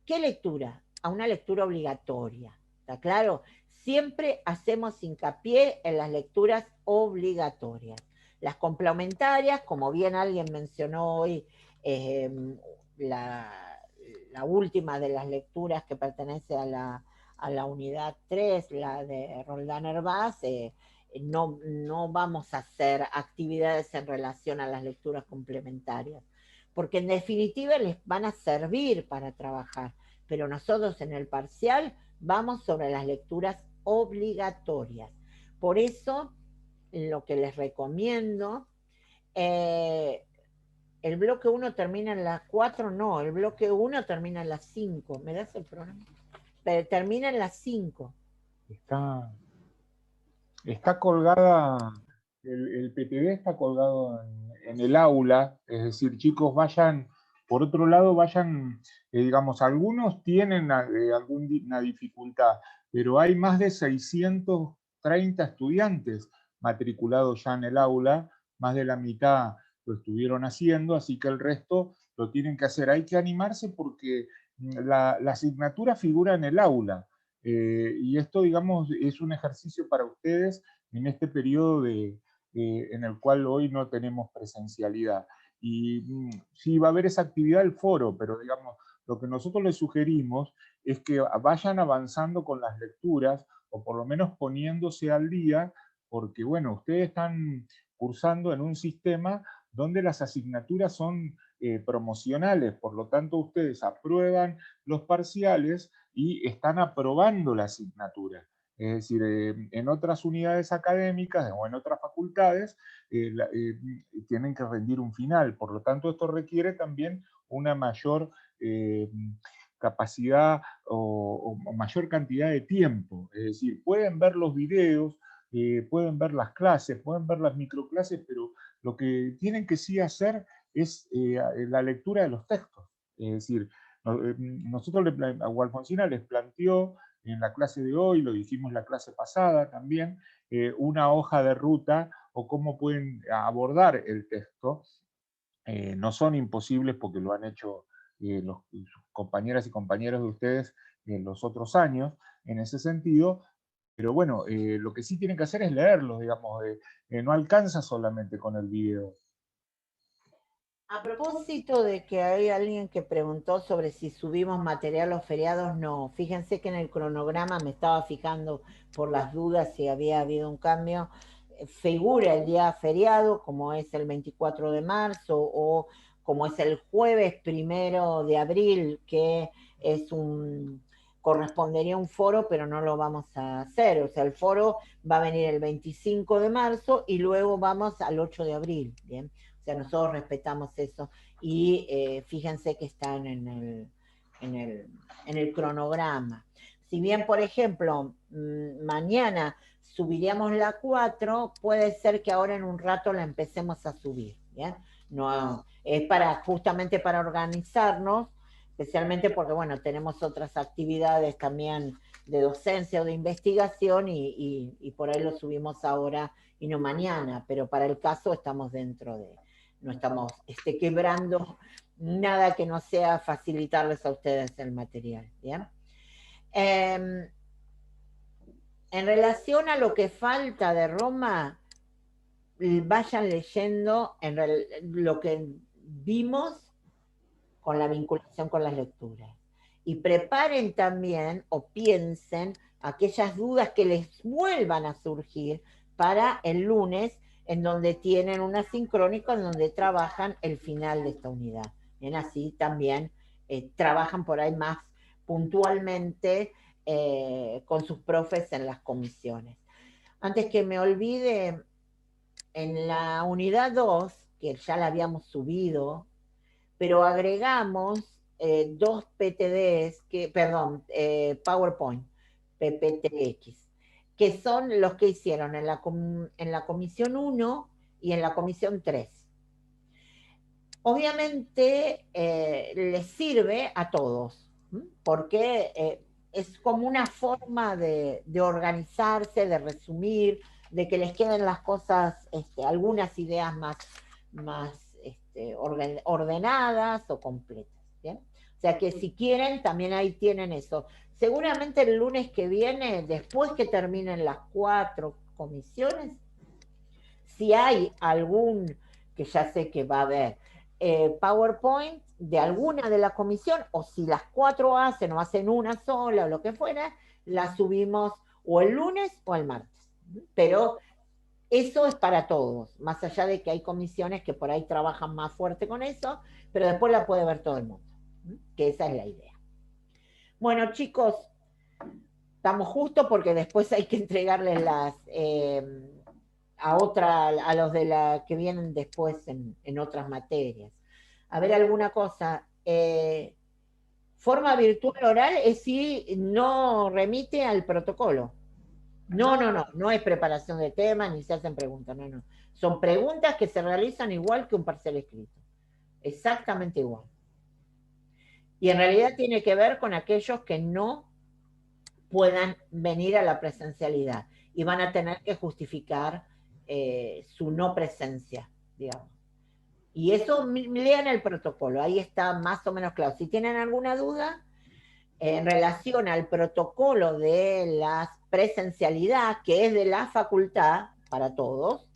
¿Qué lectura? A una lectura obligatoria, ¿está claro? Siempre hacemos hincapié en las lecturas obligatorias. Las complementarias, como bien alguien mencionó hoy, la última de las lecturas que pertenece a la unidad 3, la de Roldán Herbaz, no vamos a hacer actividades en relación a las lecturas complementarias, porque en definitiva les van a servir para trabajar, pero nosotros en el parcial vamos sobre las lecturas obligatorias. Por eso, lo que les recomiendo, el bloque 1 termina en las 4, no, el bloque 1 termina en las 5. ¿Me das el programa? Pero termina en las 5. Está colgada, el PTD está colgado en el aula, es decir, chicos, vayan, por otro lado, vayan, digamos, algunos tienen alguna dificultad, pero hay más de 630 estudiantes matriculados ya en el aula, más de la mitad lo estuvieron haciendo, así que el resto lo tienen que hacer. Hay que animarse porque la asignatura figura en el aula. Y esto, digamos, es un ejercicio para ustedes en este periodo en el cual hoy no tenemos presencialidad. Y sí, va a haber esa actividad del foro, pero digamos, lo que nosotros les sugerimos es que vayan avanzando con las lecturas, o por lo menos poniéndose al día, porque bueno, ustedes están cursando en un sistema donde las asignaturas son promocionales, por lo tanto ustedes aprueban los parciales y están aprobando la asignatura. Es decir, en otras unidades académicas o en otras facultades tienen que rendir un final. Por lo tanto, esto requiere también una mayor capacidad o mayor cantidad de tiempo. Es decir, pueden ver los videos, pueden ver las clases, pueden ver las microclases, pero lo que tienen que sí hacer es la lectura de los textos. Es decir, nosotros, Alfonsina les planteó en la clase de hoy, lo dijimos la clase pasada también, una hoja de ruta o cómo pueden abordar el texto. No son imposibles porque lo han hecho sus compañeras y compañeros de ustedes en los otros años, en ese sentido, pero bueno, lo que sí tienen que hacer es leerlos, digamos, no alcanza solamente con el video. A propósito de que hay alguien que preguntó sobre si subimos material los feriados, no. Fíjense que en el cronograma me estaba fijando por las dudas si había habido un cambio. Figura el día feriado, como es el 24 de marzo o como es el jueves 1 de abril, que es correspondería a un foro, pero no lo vamos a hacer. O sea, el foro va a venir el 25 de marzo y luego vamos al 8 de abril, ¿bien? O sea, nosotros respetamos eso y fíjense que están en el cronograma. Si bien, por ejemplo, mañana subiríamos la 4, puede ser que ahora en un rato la empecemos a subir, ¿bien? No, es justamente para organizarnos, especialmente porque, bueno, tenemos otras actividades también de docencia o de investigación y por ahí lo subimos ahora y no mañana, pero para el caso estamos dentro de... No estamos quebrando nada que no sea facilitarles a ustedes el material, ¿bien? En relación a lo que falta de Roma, vayan leyendo lo que vimos con la vinculación con las lecturas. Y preparen también o piensen aquellas dudas que les vuelvan a surgir para el lunes, en donde tienen un asincrónico, en donde trabajan el final de esta unidad. Bien, así también trabajan por ahí más puntualmente con sus profes en las comisiones. Antes que me olvide, en la unidad 2, que ya la habíamos subido, pero agregamos 2 PTDs, PowerPoint, PPTX, que son los que hicieron en la comisión 1 y en la comisión 3. Obviamente les sirve a todos, porque es como una forma de organizarse, de resumir, de que les queden las cosas, algunas ideas más ordenadas o completas, ¿bien? O sea que si quieren, también ahí tienen eso. Seguramente el lunes que viene, después que terminen las 4 comisiones, si hay algún, que ya sé que va a haber, PowerPoint de alguna de la comisión, o si las 4 hacen o hacen una sola o lo que fuera, la subimos o el lunes o el martes. Pero eso es para todos, más allá de que hay comisiones que por ahí trabajan más fuerte con eso, pero después la puede ver todo el mundo, que esa es la idea. Bueno, chicos, estamos justo porque después hay que entregarles a los de la que vienen después en otras materias. A ver, alguna cosa. Forma virtual oral es si no remite al protocolo. No es preparación de temas ni se hacen preguntas, no. Son preguntas que se realizan igual que un parcial escrito. Exactamente igual. Y en realidad tiene que ver con aquellos que no puedan venir a la presencialidad y van a tener que justificar su no presencia, digamos. Y eso lean el protocolo, ahí está más o menos claro. Si tienen alguna duda en relación al protocolo de la presencialidad, que es de la facultad para todos,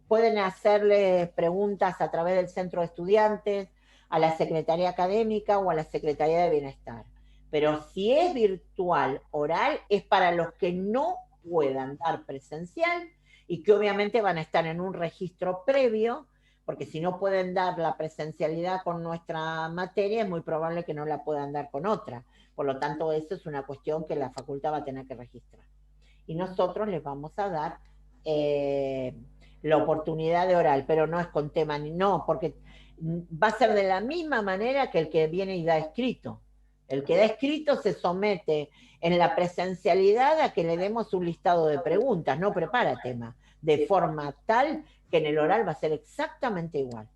pueden hacerle preguntas a través del centro de estudiantes, a la Secretaría Académica o a la Secretaría de Bienestar. Pero si es virtual, oral, es para los que no puedan dar presencial y que obviamente van a estar en un registro previo, porque si no pueden dar la presencialidad con nuestra materia, es muy probable que no la puedan dar con otra. Por lo tanto, eso es una cuestión que la facultad va a tener que registrar. Y nosotros les vamos a dar la oportunidad de oral, pero no es con tema, no, porque va a ser de la misma manera que el que viene y da escrito. El que da escrito se somete en la presencialidad a que le demos un listado de preguntas, no prepara tema, de forma tal que en el oral va a ser exactamente igual.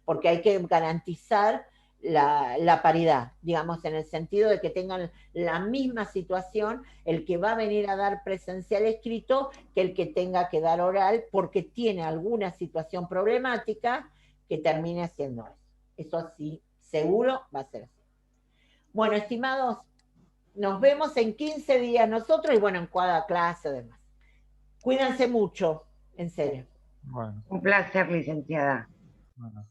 Porque hay que garantizar la paridad, digamos, en el sentido de que tengan la misma situación el que va a venir a dar presencial escrito que el que tenga que dar oral porque tiene alguna situación problemática que termine haciendo eso. Eso así, seguro va a ser así. Bueno, estimados, nos vemos en 15 días nosotros y bueno, en cada clase además. Cuídense mucho, en serio. Bueno. Un placer, licenciada. Bueno.